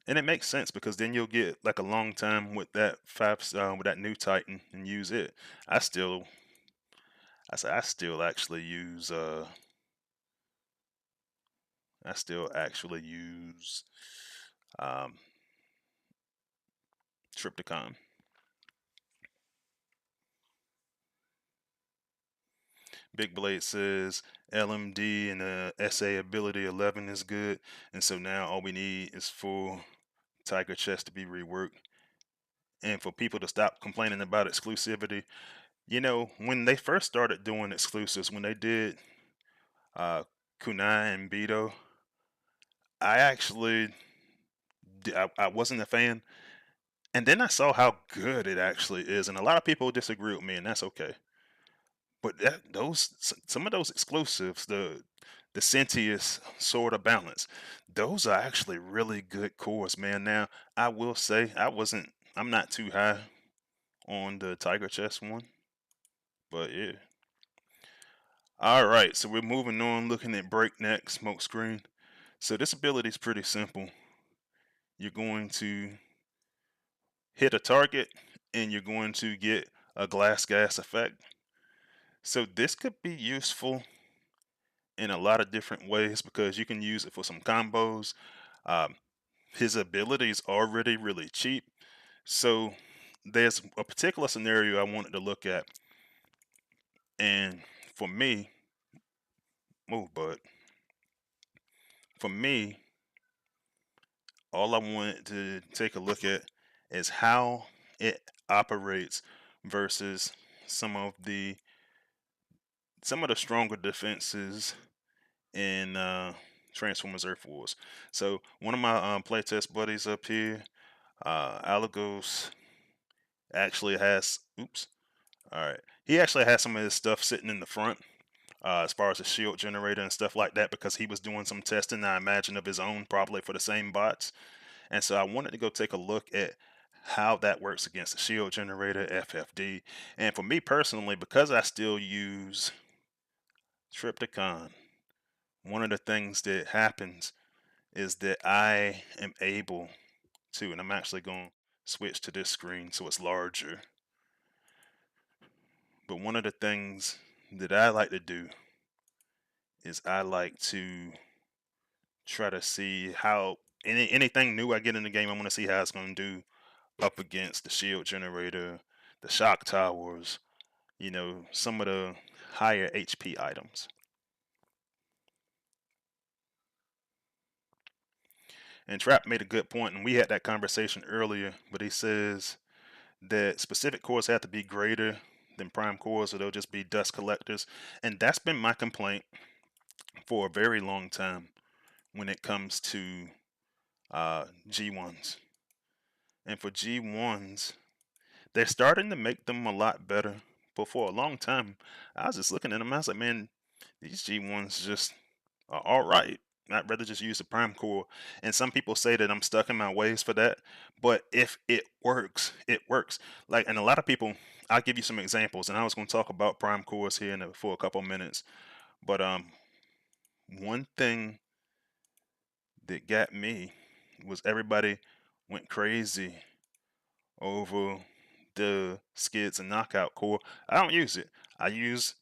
And it makes sense because then you'll get like a long time with that with that new Titan and use it. I still, I still actually use I still actually use um, Tripticon. Big Blade says LMD and SA ability 11 is good, and so now all we need is for Tiger Chest to be reworked and for people to stop complaining about exclusivity. You know, when they first started doing exclusives, when they did uh, Kunai and Beto, I actually I wasn't a fan, and then I saw how good it actually is, and a lot of people disagree with me, and that's okay. But some of those exclusives, the Sentius sort of balance, those are actually really good cores, man. Now I will say I'm not too high on the Tiger Chest one, but yeah. All right, so we're moving on, looking at Breakneck Smoke Screen. So this ability is pretty simple. You're going to hit a target, and you're going to get a glass gas effect. So this could be useful in a lot of different ways because you can use it for some combos. Um, his ability is already really cheap. So there's a particular scenario I wanted to look at. And for me, move, bud. For me, all I wanted to take a look at is how it operates versus some of the some of the stronger defenses in Transformers Earth Wars. So one of my playtest buddies up here, Alagos, actually has. Oops. All right. He actually has some of his stuff sitting in the front, as far as the shield generator and stuff like that, because he was doing some testing, I imagine, of his own, probably for the same bots. And so I wanted to go take a look at how that works against the shield generator, FFD. And for me personally, because I still use Tripticon, one of the things that happens is that I am able to, and I'm actually going to switch to this screen so it's larger. But one of the things that I like to do is I like to try to see how anything new I get in the game, I want to see how it's going to do up against the shield generator, the shock towers, some of the higher HP items. And Trap made a good point, and we had that conversation earlier, but he says that specific cores have to be greater than prime cores or they'll just be dust collectors. And that's been my complaint for a very long time when it comes to G1s. And for G1s, they're starting to make them a lot better. But for a long time, I was just looking at them. I was like, man, these G1s just are all right. I'd rather just use the prime core. And some people say that I'm stuck in my ways for that. But if it works, it works. Like, and a lot of people, I'll give you some examples. And I was going to talk about prime cores here for a couple minutes. But one thing that got me was everybody went crazy over the skids and knockout core, I don't use it. I use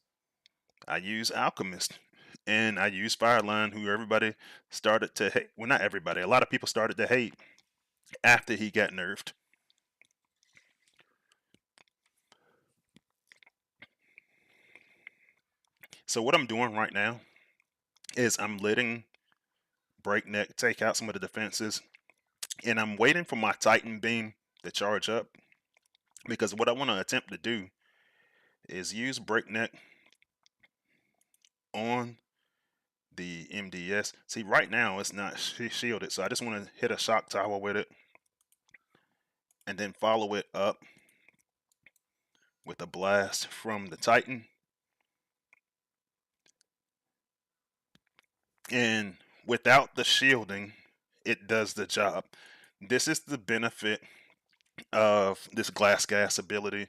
Alchemist, and I use Fireline, who everybody started to hate. Well, not everybody. A lot of people started to hate after he got nerfed. So what I'm doing right now is I'm letting Breakneck take out some of the defenses, and I'm waiting for my Titan Beam to charge up, because what I want to attempt to do is use Breakneck on the MDS. See, right now it's not shielded, so I just want to hit a shock tower with it and then follow it up with a blast from the Titan. And without the shielding, it does the job. This is the benefit of this glass gas ability,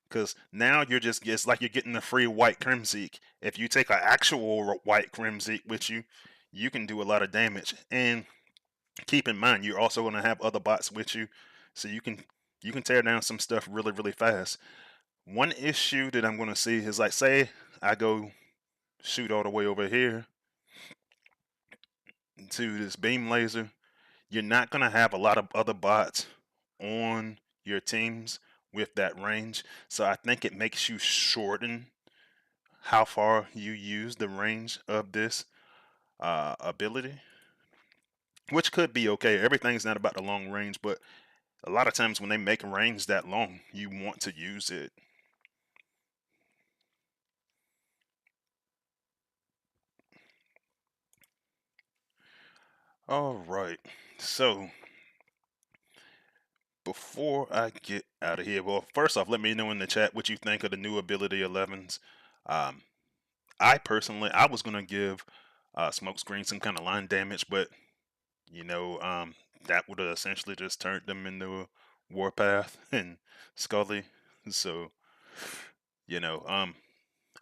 because now it's like you're getting a free white Crimzeek. If you take an actual white Crimzeek with you, you can do a lot of damage. And keep in mind, you're also going to have other bots with you, so you can tear down some stuff really really fast. One issue that I'm going to see is, like, say I go shoot all the way over here to this beam laser, you're not going to have a lot of other bots on your teams with that range. So I think it makes you shorten how far you use the range of this ability, which could be okay. Everything's not about the long range, but a lot of times when they make a range that long, you want to use it. All right, so before I get out of here, well, first off, let me know in the chat what you think of the new ability 11s. Um, I was gonna give Smokescreen some kind of line damage, but you know, that would have essentially just turned them into Warpath and Scully. So, you know,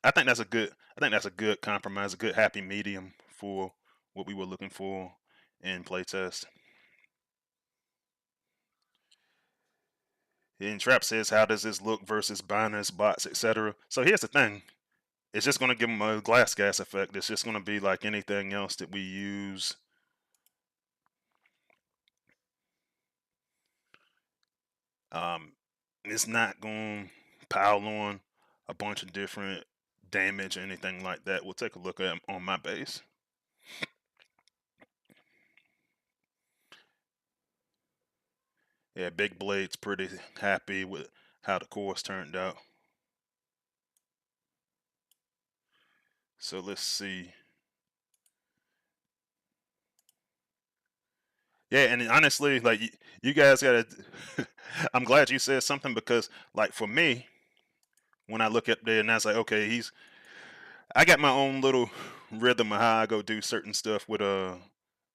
I think that's a good compromise, a good happy medium for what we were looking for in playtest. And Trap says, how does this look versus binders, bots, etc.? So here's the thing. It's just going to give them a glass gas effect. It's just going to be like anything else that we use. It's not going to pile on a bunch of different damage or anything like that. We'll take a look at on my base. Yeah, Big Blade's pretty happy with how the course turned out. So let's see. Yeah, and honestly, like you guys gotta. I'm glad you said something, because, like, for me, when I look up there and I was like, okay, I got my own little rhythm of how I go do certain stuff with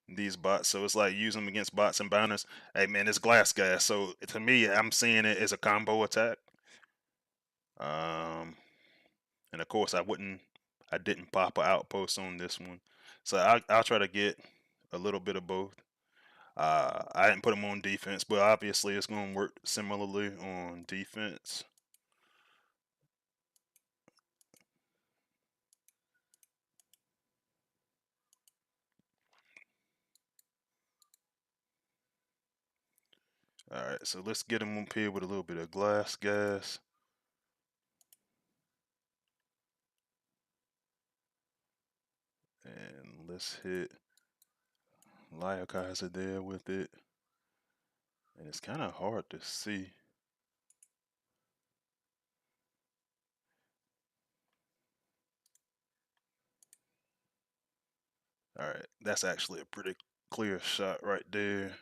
these bots. So it's like using them against bots and binders. Hey man, it's glass gas. So to me, I'm seeing it as a combo attack. Um, and of course, I didn't pop an outpost on this one. So I'll try to get a little bit of both. I didn't put them on defense, but obviously it's going to work similarly on defense. Alright, so let's get him up here with a little bit of glass gas. And let's hit Lyokaiser there with it. And it's kind of hard to see. Alright, that's actually a pretty clear shot right there.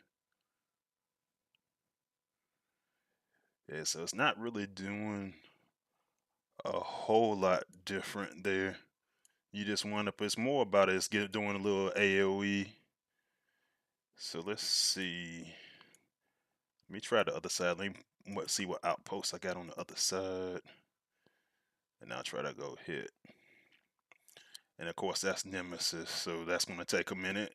Yeah, so it's not really doing a whole lot different there. You just wind up, it's more about it, it's doing a little AoE. So let's see. Let me try the other side. Let me see what outposts I got on the other side. And I'll try to go hit. And of course that's Nemesis, so that's gonna take a minute.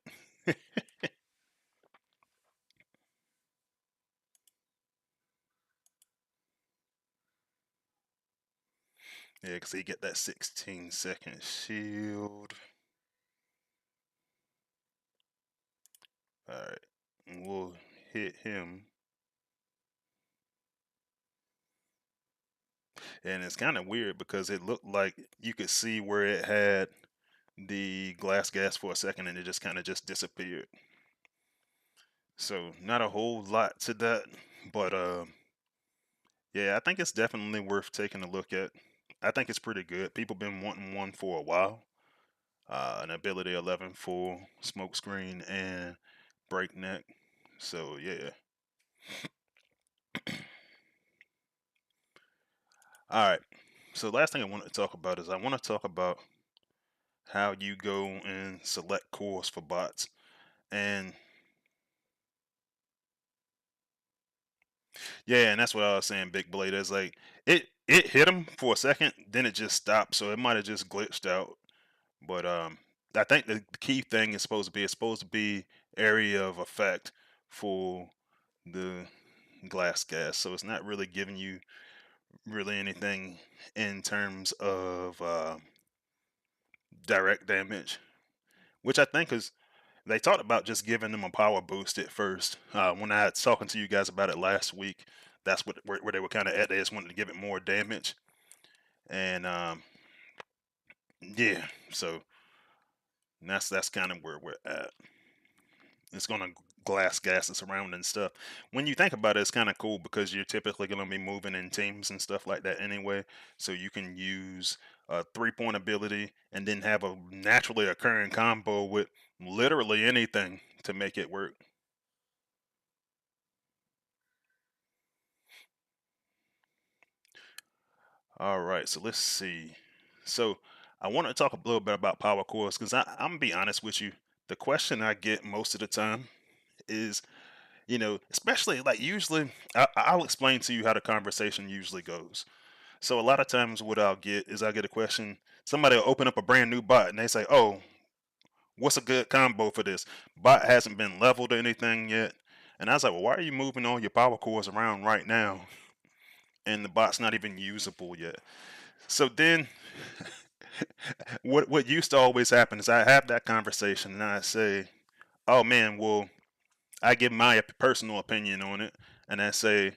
Yeah, because he get that 16-second shield. Alright, we'll hit him. And it's kind of weird because it looked like you could see where it had the glass gas for a second and it just kind of just disappeared. So not a whole lot to that, but yeah, I think it's definitely worth taking a look at. I think it's pretty good. People been wanting one for a while. An ability 11 full smokescreen and breakneck. So yeah. All right. So last thing I want to talk about is I want to talk about how you go and select cores for bots. And yeah, and that's what I was saying, Big Blade. Is like it hit him for a second, then it just stopped. So it might have just glitched out. But I think the key thing is supposed to be area of effect for the glass gas. So it's not really giving you really anything in terms of direct damage, which I think is they talked about just giving them a power boost at first. When I was talking to you guys about it last week, that's where they were kind of at. They just wanted to give it more damage, and yeah, so that's kind of where we're at. It's gonna glass gas the surrounding stuff. When you think about it, it's kind of cool because you're typically gonna be moving in teams and stuff like that anyway. So you can use a 3-point ability and then have a naturally occurring combo with literally anything to make it work. All right, so let's see. So I want to talk a little bit about power cores because I'm gonna be honest with you. The question I get most of the time is, especially like usually, I'll explain to you how the conversation usually goes. So a lot of times, what I'll get is I get a question. Somebody will open up a brand new bot and they say, "Oh, what's a good combo for this?" Bot hasn't been leveled or anything yet, and I was like, "Well, why are you moving all your power cores around right now?" And the bot's not even usable yet. So then, what used to always happen is I have that conversation and I say, "Oh man, well," I give my personal opinion on it, and I say,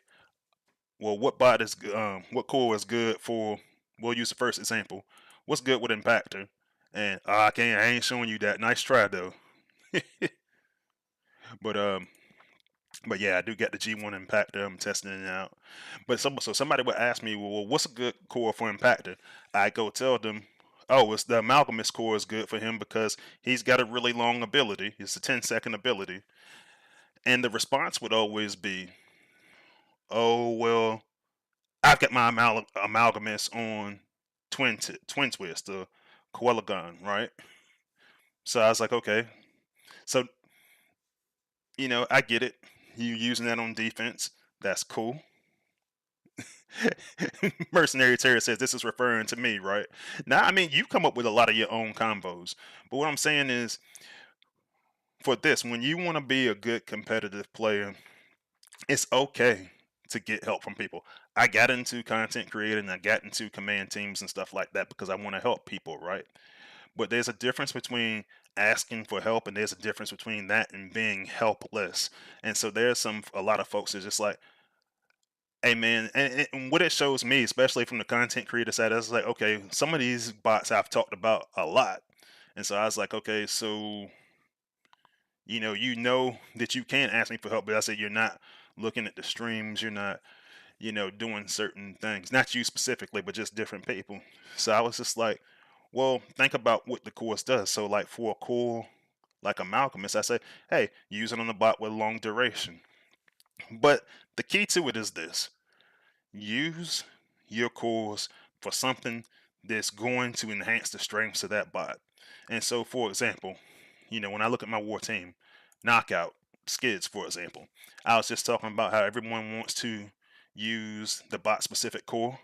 "Well, what core is good for?" We'll use the first example. What's good with impactor? And I ain't showing you that. Nice try though. but but yeah, I do get the G1 impactor. I'm testing it out. But so somebody would ask me, well, what's a good core for impactor? I go tell them, oh, it's the amalgamous core is good for him because he's got a really long ability. It's a 10-second ability, and the response would always be, oh well, I've got my amalgamous on twin twist, the Coelagon, right? So I was like, okay, so I get it. You using that on defense, that's cool. Mercenary Terror says this is referring to me, right? Now, I mean, you come up with a lot of your own combos, but what I'm saying is, for this, when you want to be a good competitive player, it's okay to get help from people. I got into content creating, I got into command teams and stuff like that because I want to help people, right? But there's a difference between asking for help and there's a difference between that and being helpless. And so there's a lot of folks that's just like, hey man, and what it shows me, especially from the content creator side, is like, okay, some of these bots I've talked about a lot. And so I was like, okay, so you know that you can ask me for help, but I said you're not looking at the streams, you're not doing certain things. Not you specifically, but just different people. So I was just like, well, think about what the course does. So, like for a core like Amalgamous, I say, hey, use it on the bot with long duration. But the key to it is this: use your cores for something that's going to enhance the strengths of that bot. And so, for example, when I look at my war team, knockout, skids, for example, I was just talking about how everyone wants to use the bot specific core.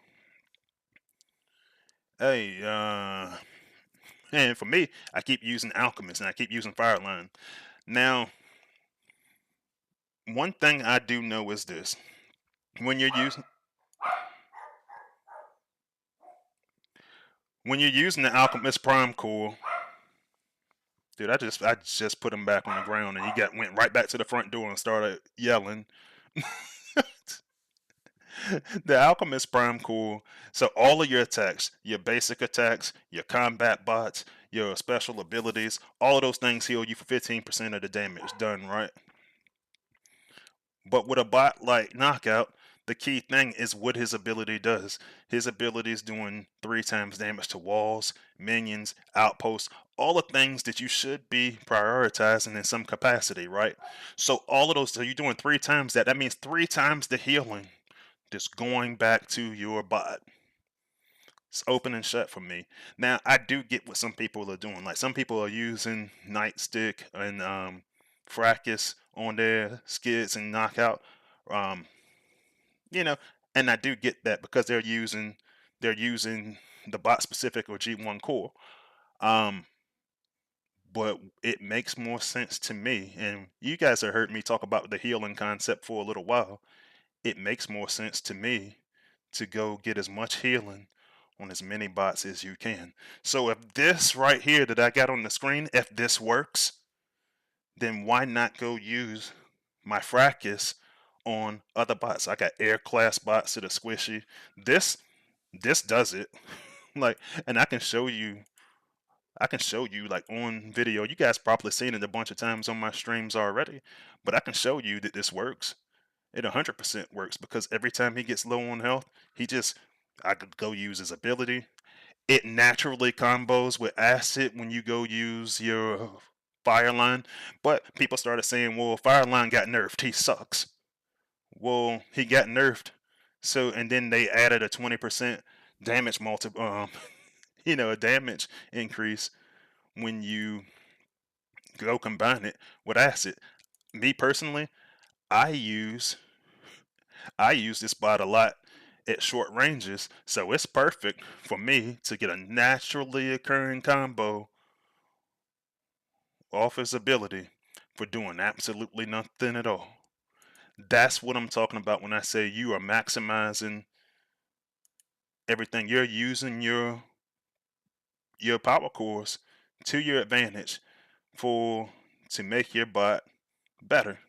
Hey, and for me, I keep using Alchemist and I keep using Fireline. Now, one thing I do know is this: when you're using when you're using the Alchemist Prime Core, dude, I just put him back on the ground, and he went right back to the front door and started yelling. The Alchemist Prime Core. So all of your attacks, your basic attacks, your combat bots, your special abilities, all of those things heal you for 15% of the damage done, right? But with a bot like Knockout, the key thing is what his ability does. His ability is doing 3 times damage to walls, minions, outposts, all the things that you should be prioritizing in some capacity, right? So all of those, so you're doing 3 times that. That means 3 times the healing just going back to your bot. It's open and shut for me. Now I do get what some people are doing. Like some people are using Nightstick and Fracas on their skids and knockout. Um, you know, and I do get that because they're using the bot specific or G1 core. Um, but it makes more sense to me, and you guys have heard me talk about the healing concept for a little while. It makes more sense to me to go get as much healing on as many bots as you can. So if this right here that I got on the screen, if this works, then why not go use my fracas on other bots? I got air class bots that are squishy. This does it. Like, and I can show you like on video. You guys probably seen it a bunch of times on my streams already, but I can show you that this works. It 100% works because every time he gets low on health, I could go use his ability. It naturally combos with acid when you go use your fire line. But people started saying, well, fire line got nerfed. He sucks. Well, he got nerfed. So, and then they added a 20% damage a damage increase when you go combine it with acid. Me personally, I use I use this bot a lot at short ranges, so it's perfect for me to get a naturally occurring combo off his ability for doing absolutely nothing at all. That's what I'm talking about when I say you are maximizing everything. You're using your power cores to your advantage for to make your bot better.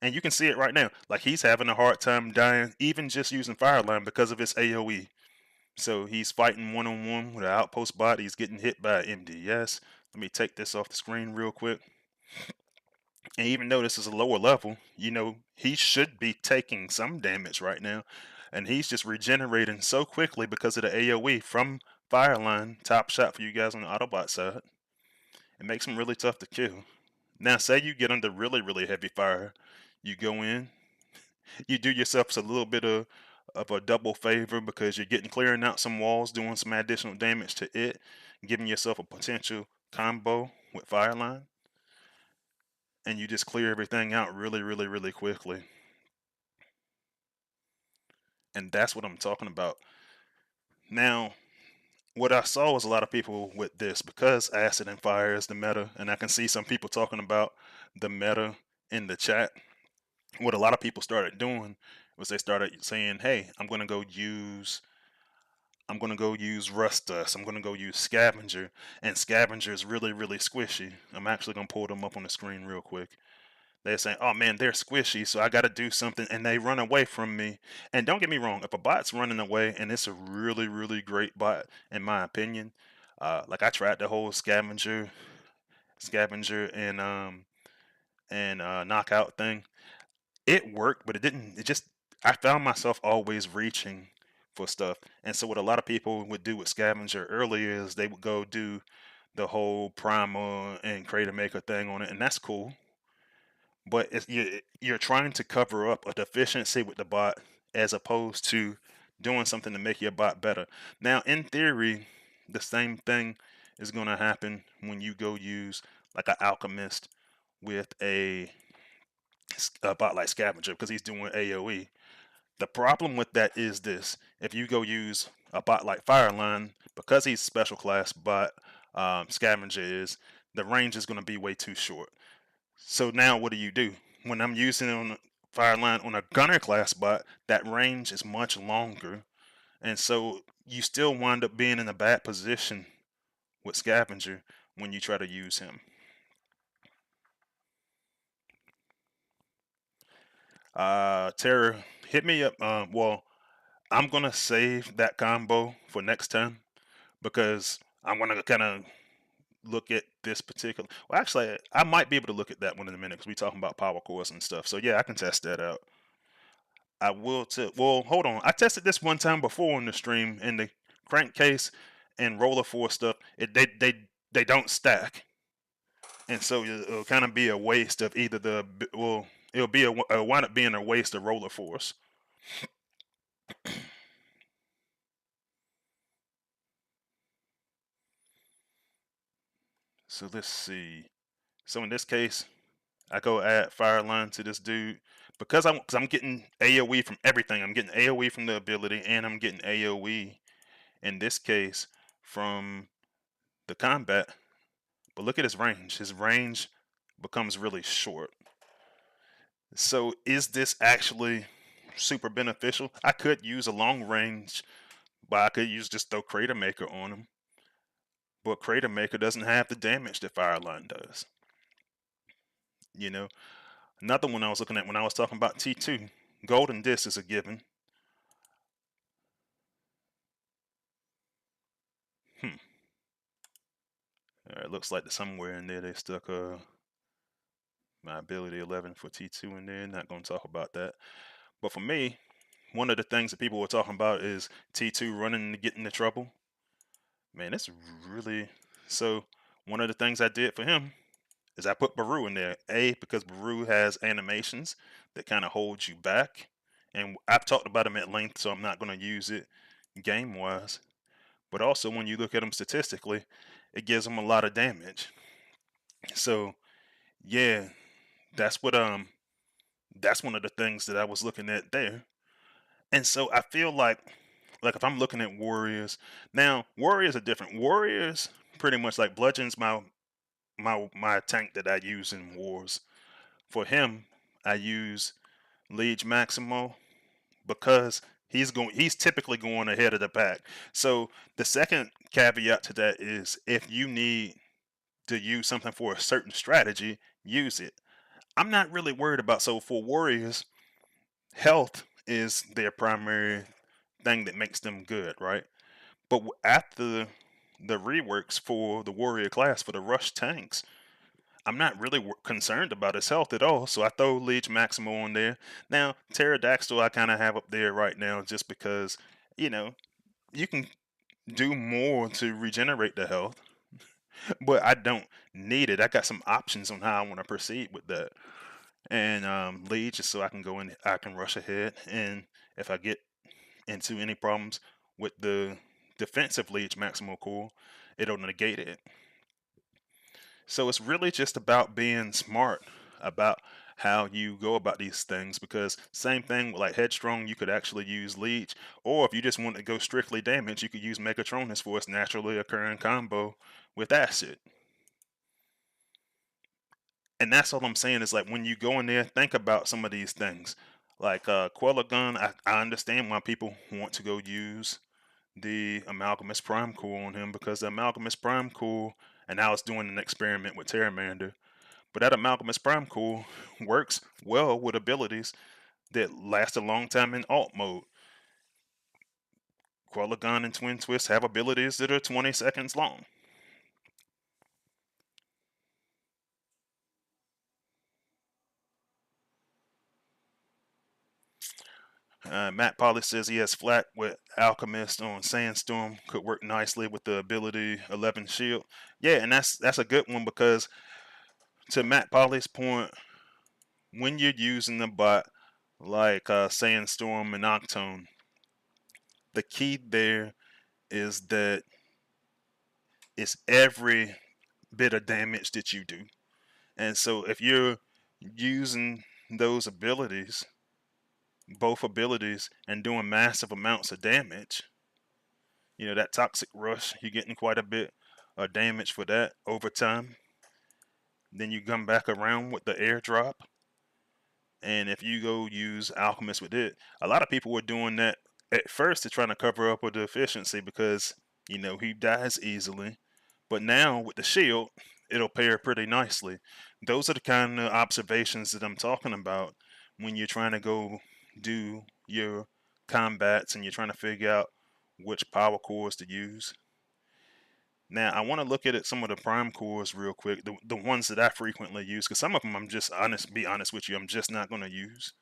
And you can see it right now. Like he's having a hard time dying, even just using Fireline because of his AoE. So he's fighting one on one with an outpost bot. He's getting hit by MDS. Let me take this off the screen real quick. And even though this is a lower level, he should be taking some damage right now. And he's just regenerating so quickly because of the AoE from Fireline. Top shot for you guys on the Autobot side. It makes him really tough to kill. Now, say you get under really, really heavy fire. You go in, you do yourself a little bit of a double favor because you're getting clearing out some walls, doing some additional damage to it, giving yourself a potential combo with Fireline, and you just clear everything out really, really, really quickly. And that's what I'm talking about. Now, what I saw was a lot of people with this because acid and fire is the meta, and I can see some people talking about the meta in the chat. What a lot of people started doing was they started saying, "Hey, I'm gonna go use Rust Dust. I'm gonna go use Scavenger, and Scavenger is really, really squishy. I'm actually gonna pull them up on the screen real quick. They're saying, "Oh man, they're squishy, so I gotta do something," and they run away from me. And don't get me wrong, if a bot's running away, and it's a really, really great bot, in my opinion, like I tried the whole scavenger and knockout thing. It worked, but it didn't. It just I found myself always reaching for stuff, and so what a lot of people would do with scavenger earlier is they would go do the whole primer and create a maker thing on it, and that's cool. But you're trying to cover up a deficiency with the bot as opposed to doing something to make your bot better. Now, in theory, the same thing is going to happen when you go use like an alchemist with a bot like scavenger because he's doing AoE. The problem with that is this: if you go use a bot like Fireline, because he's special class bot, scavenger is, the range is going to be way too short. So now what do? When I'm using it on Fireline on a gunner class bot, that range is much longer. And so you still wind up being in a bad position with Scavenger when you try to use him. Terror, hit me up. Well, I'm gonna save that combo for next time because I'm gonna kind of look at this particular. Well, actually, I might be able to look at that one in a minute because we're talking about power cores and stuff. So yeah, I can test that out. I will. Well, hold on. I tested this one time before on the stream, and the crankcase and roller force stuff. They don't stack, and so it'll kind of be a waste of either the well. It'll be a wind up being a waste of roller force. So let's see. So in this case, I go add fire line to this dude because I'm getting AOE from everything. I'm getting AOE from the ability, and I'm getting AOE in this case from the combat. But look at his range. His range becomes really short. So is this actually super beneficial? I could use a long range, but I could use just throw Crater Maker on him. But Crater Maker doesn't have the damage that Fireline does. You know, another one I was looking at when I was talking about T2, Golden Disc is a given. It looks like somewhere in there they stuck my ability 11 for T2 in there. Not going to talk about that. But for me, one of the things that people were talking about is T2 running to get into trouble. Man, that's really so. One of the things I did for him is I put Baru in there. A, because Baru has animations that kind of hold you back, and I've talked about him at length, so I'm not going to use it game wise. But also, when you look at him statistically, it gives him a lot of damage. So yeah, that's what that's one of the things that I was looking at there. And so I feel like if I'm looking at warriors now, warriors are different. Warriors pretty much like bludgeons my tank that I use in wars. For him, I use Liege Maximo because he's typically going ahead of the pack. So the second caveat to that is if you need to use something for a certain strategy, use it. I'm not really worried about so for warriors, health is their primary thing that makes them good, right? But after the reworks for the warrior class for the rush tanks, I'm not really concerned about his health at all. So I throw Liege Maximo on there. Now Pterodactyl I kind of have up there right now just because you know you can do more to regenerate the health, but I don't need it. I got some options on how I want to proceed with that. And lead just so I can go in, I can rush ahead, and if I get into any problems with the defensive Liege Maximal Core, it'll negate it. So it's really just about being smart about how you go about these things because same thing with like Headstrong, you could actually use Leech, or if you just want to go strictly damage, you could use Megatronus for its naturally occurring combo with Acid. And that's all I'm saying is like when you go in there, think about some of these things. Like Quellagun, I understand why people want to go use the Amalgamous Prime Core on him because the Amalgamous Prime Core, and I was doing an experiment with Terramander, but that Amalgamous Prime Core works well with abilities that last a long time in alt mode. Quellagun and Twin Twist have abilities that are 20 seconds long. Matt Polly says he has flat with Alchemist on Sandstorm. Could work nicely with the ability 11 Shield. Yeah, and that's a good one because to Matt Polly's point, when you're using the bot like Sandstorm and Octone, the key there is that it's every bit of damage that you do. And so if you're using those abilities, both abilities, and doing massive amounts of damage, that toxic rush, you're getting quite a bit of damage for that over time. Then you come back around with the airdrop. And if you go use Alchemist with it, a lot of people were doing that at first they're trying to cover up a deficiency because he dies easily, but now with the shield, it'll pair pretty nicely. Those are the kind of observations that I'm talking about when you're trying to go do your combats and you're trying to figure out which power cores to use. Now, I want to look at some of the prime cores real quick, the ones that I frequently use, because some of them I'm just be honest with you, I'm just not going to use.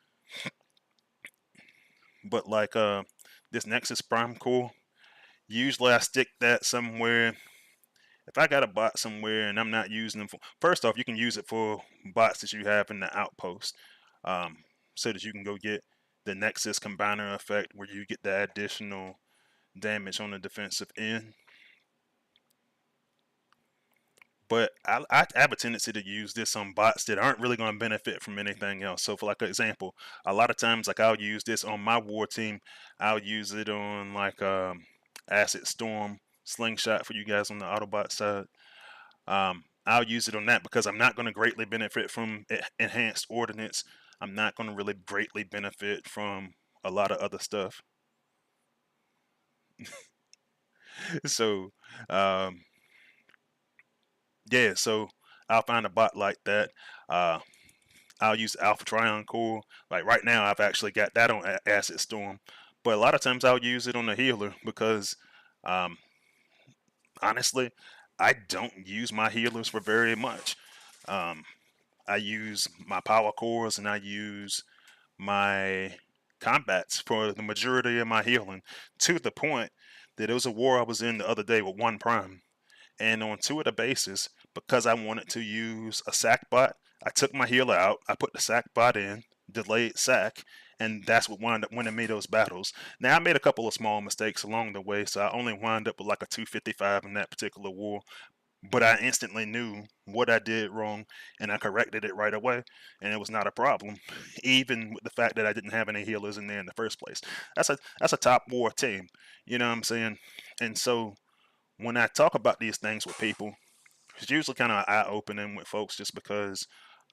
But like this Nexus Prime core, usually I stick that somewhere. If I got a bot somewhere and I'm not using them for, first off, you can use it for bots that you have in the outpost, um, so that you can go get the Nexus Combiner effect where you get the additional damage on the defensive end. But I have a tendency to use this on bots that aren't really going to benefit from anything else. So, for like an example, a lot of times, like I'll use this on my war team. I'll use it on like Acid Storm, Slingshot for you guys on the Autobot side. I'll use it on that because I'm not going to greatly benefit from enhanced ordnance. I'm not going to really greatly benefit from a lot of other stuff. So, um, yeah, so I'll find a bot like that. Uh, I'll use Alpha Trion Core. Like right now, I've actually got that on Acid Storm, but a lot of times I'll use it on the healer because, um, honestly, I don't use my healers for very much. Um, I use my power cores and I use my combats for the majority of my healing, to the point that there was a war I was in the other day with one prime, and on two of the bases, because I wanted to use a sack bot, I took my healer out, I put the sack bot in, delayed sack, and that's what wound up winning me those battles. Now I made a couple of small mistakes along the way, so I only wound up with like a 255 in that particular war, but I instantly knew what I did wrong and I corrected it right away, and it was not a problem, even with the fact that I didn't have any healers in there in the first place. That's a top war team, you know what I'm saying? And so when I talk about these things with people, it's usually kind of eye opening with folks just because,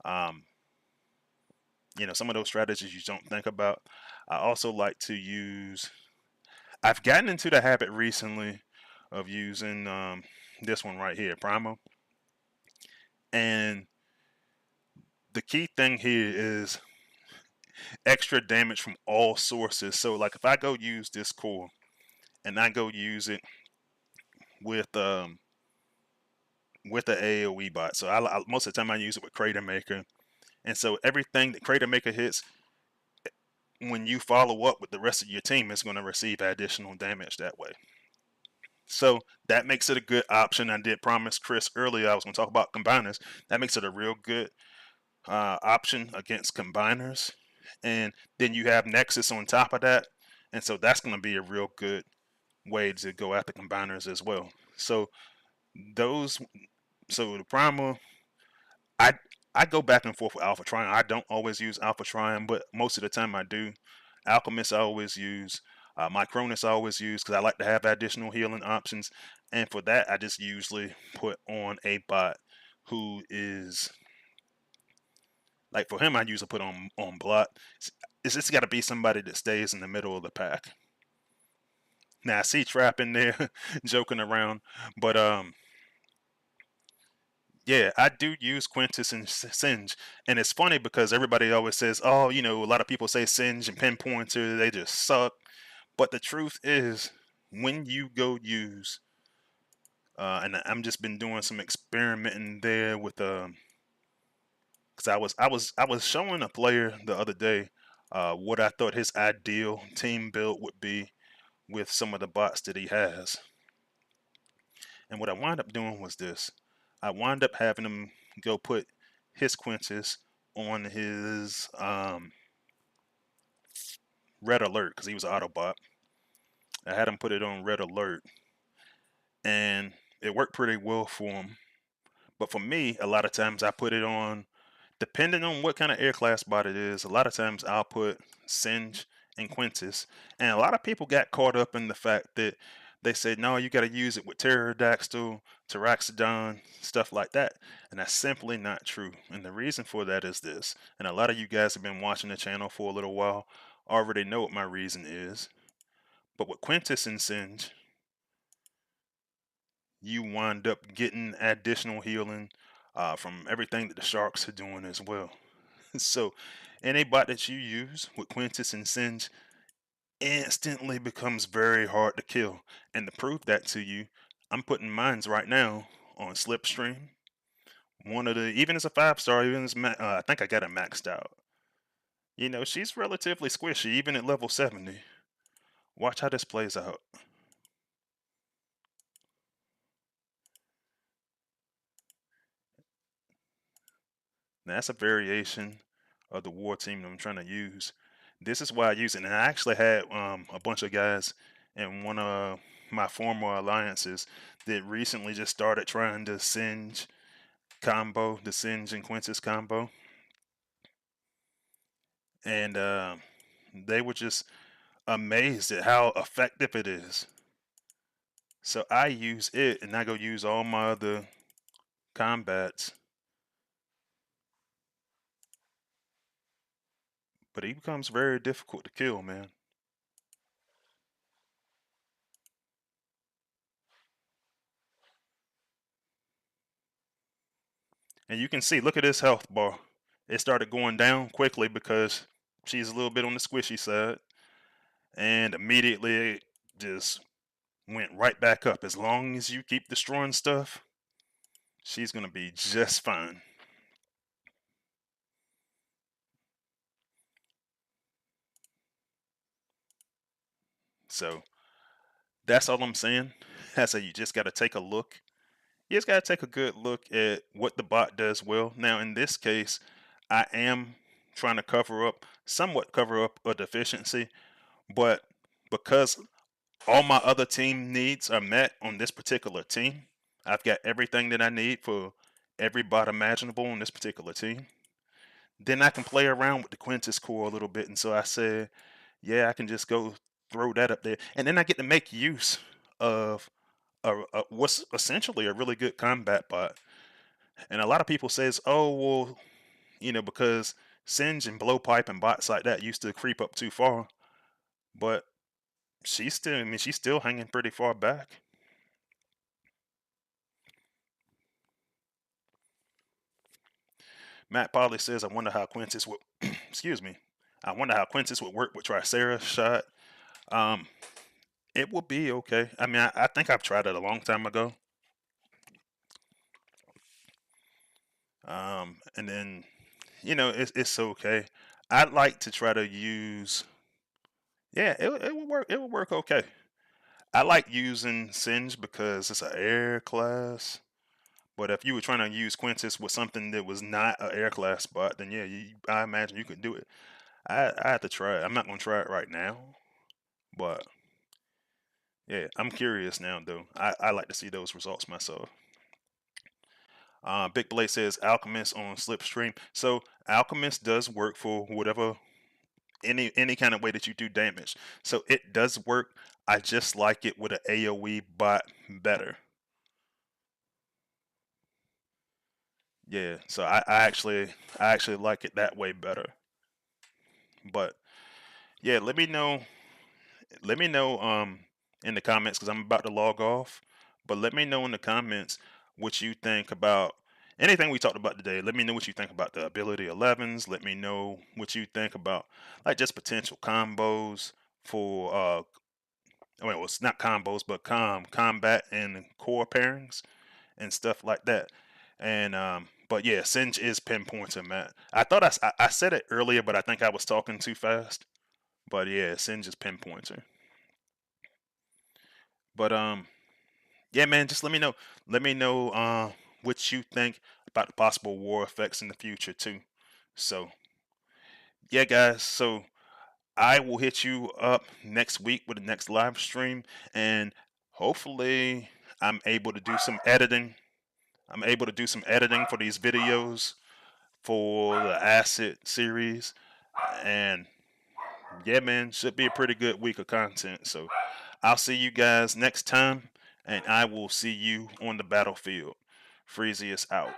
um, some of those strategies you don't think about. I also like to use. I've gotten into the habit recently of using this one right here, Primo, and the key thing here is extra damage from all sources. So like if I go use this core and I go use it with with the AoE bot. So most of the time I use it with Crater Maker. And so everything that Crater Maker hits, when you follow up with the rest of your team, is going to receive additional damage that way. So that makes it a good option. I did promise Chris earlier I was going to talk about combiners. That makes it a real good option against combiners. And then you have Nexus on top of that. And so that's going to be a real good way to go after combiners as well. So those, so the primer, I I go back and forth with Alpha Trion. I don't always use Alpha Trion, but most of the time I do. Alchemist I always use. My Cronus I always use because I like to have additional healing options. And for that, I just usually put on a bot who is like, for him, I usually put on block. It's just got to be somebody that stays in the middle of the pack. Now I see Trap in there joking around, but yeah, I do use Quintus and Singe, and it's funny because everybody always says, "Oh, a lot of people say Singe and Pinpointer, they just suck." But the truth is, when you go use, and I'm just been doing some experimenting there with because I was showing a player the other day, what I thought his ideal team build would be with some of the bots that he has. And what I wound up doing was this. I wound up having him go put his Quintus on his red alert because he was an Autobot. I had him put it on red alert, and it worked pretty well for him. But for me, a lot of times I put it on, depending on what kind of air class bot it is. A lot of times I'll put Singe and Quintus, and a lot of people got caught up in the fact that they said, no, you got to use it with Pterodactyl, Pteroxodon, stuff like that. And that's simply not true. And the reason for that is this, and a lot of you guys have been watching the channel for a little while, already know what my reason is. But with Quintus and Singe, you wind up getting additional healing from everything that the sharks are doing as well. So any bot that you use with Quintus and Singe instantly becomes very hard to kill. And to prove that to you, I'm putting mines right now on Slipstream. One of the, even as a 5-star, even as I think I got it maxed out. You know, she's relatively squishy, even at level 70. Watch how this plays out. Now, that's a variation of the war team that I'm trying to use. This is why I use it. And I actually had a bunch of guys in one of my former alliances that recently just started trying to Singe combo, the Singe and Quintus combo. And they were just amazed at how effective it is. So I use it and I go use all my other combats. But he becomes very difficult to kill, man. And you can see, look at his health bar. It started going down quickly because she's a little bit on the squishy side. And immediately it just went right back up. As long as you keep destroying stuff, she's going to be just fine. So that's all I'm saying. I say you just got to take a look. You just got to take a good look at what the bot does well. Now, in this case, I am trying to somewhat cover up a deficiency, but because all my other team needs are met on this particular team, I've got everything that I need for every bot imaginable on this particular team. Then I can play around with the Quintus core a little bit, and so I said, yeah, I can just go throw that up there, and then I get to make use of what's essentially a really good combat bot. And a lot of people says, oh well, you know, because Singe and Blowpipe and bots like that used to creep up too far, but she's still hanging pretty far back. Matt Polly says, I wonder how Quintus would, excuse me, I wonder how Quintus would work with Tricera shot. Um, it will be okay. I mean, I think I've tried it a long time ago. And then, you know, it's okay. I'd like to try to use, yeah, it will work. It will work okay. I like using Singe because it's an air class. But if you were trying to use Quintus with something that was not an air class spot, then yeah, I imagine you could do it. I have to try it. I'm not gonna try it right now, but yeah, I'm curious now though. I like to see those results myself. Big Blade says Alchemist on Slipstream. So Alchemist does work for whatever any kind of way that you do damage. So it does work. I just like it with an AoE bot better. Yeah, so I actually like it that way better. But yeah, let me know in the comments because I'm about to log off. But let me know in the comments what you think about anything we talked about today. Let me know what you think about the ability 11s. Let me know what you think about like just potential combos for well it's not combos but combat and core pairings and stuff like that. And but yeah, Singe is pinpointing, man. I thought I said it earlier, but I think I was talking too fast. But yeah, Singe is pinpointing. But yeah, man, just let me know. Let me know what you think about the possible war effects in the future too. So yeah, guys. So I will hit you up next week with the next live stream, and hopefully I'm able to do some editing. I'm able to do some editing for these videos for the Acid series, and yeah, man, should be a pretty good week of content. So I'll see you guys next time, and I will see you on the battlefield. Freezy is out.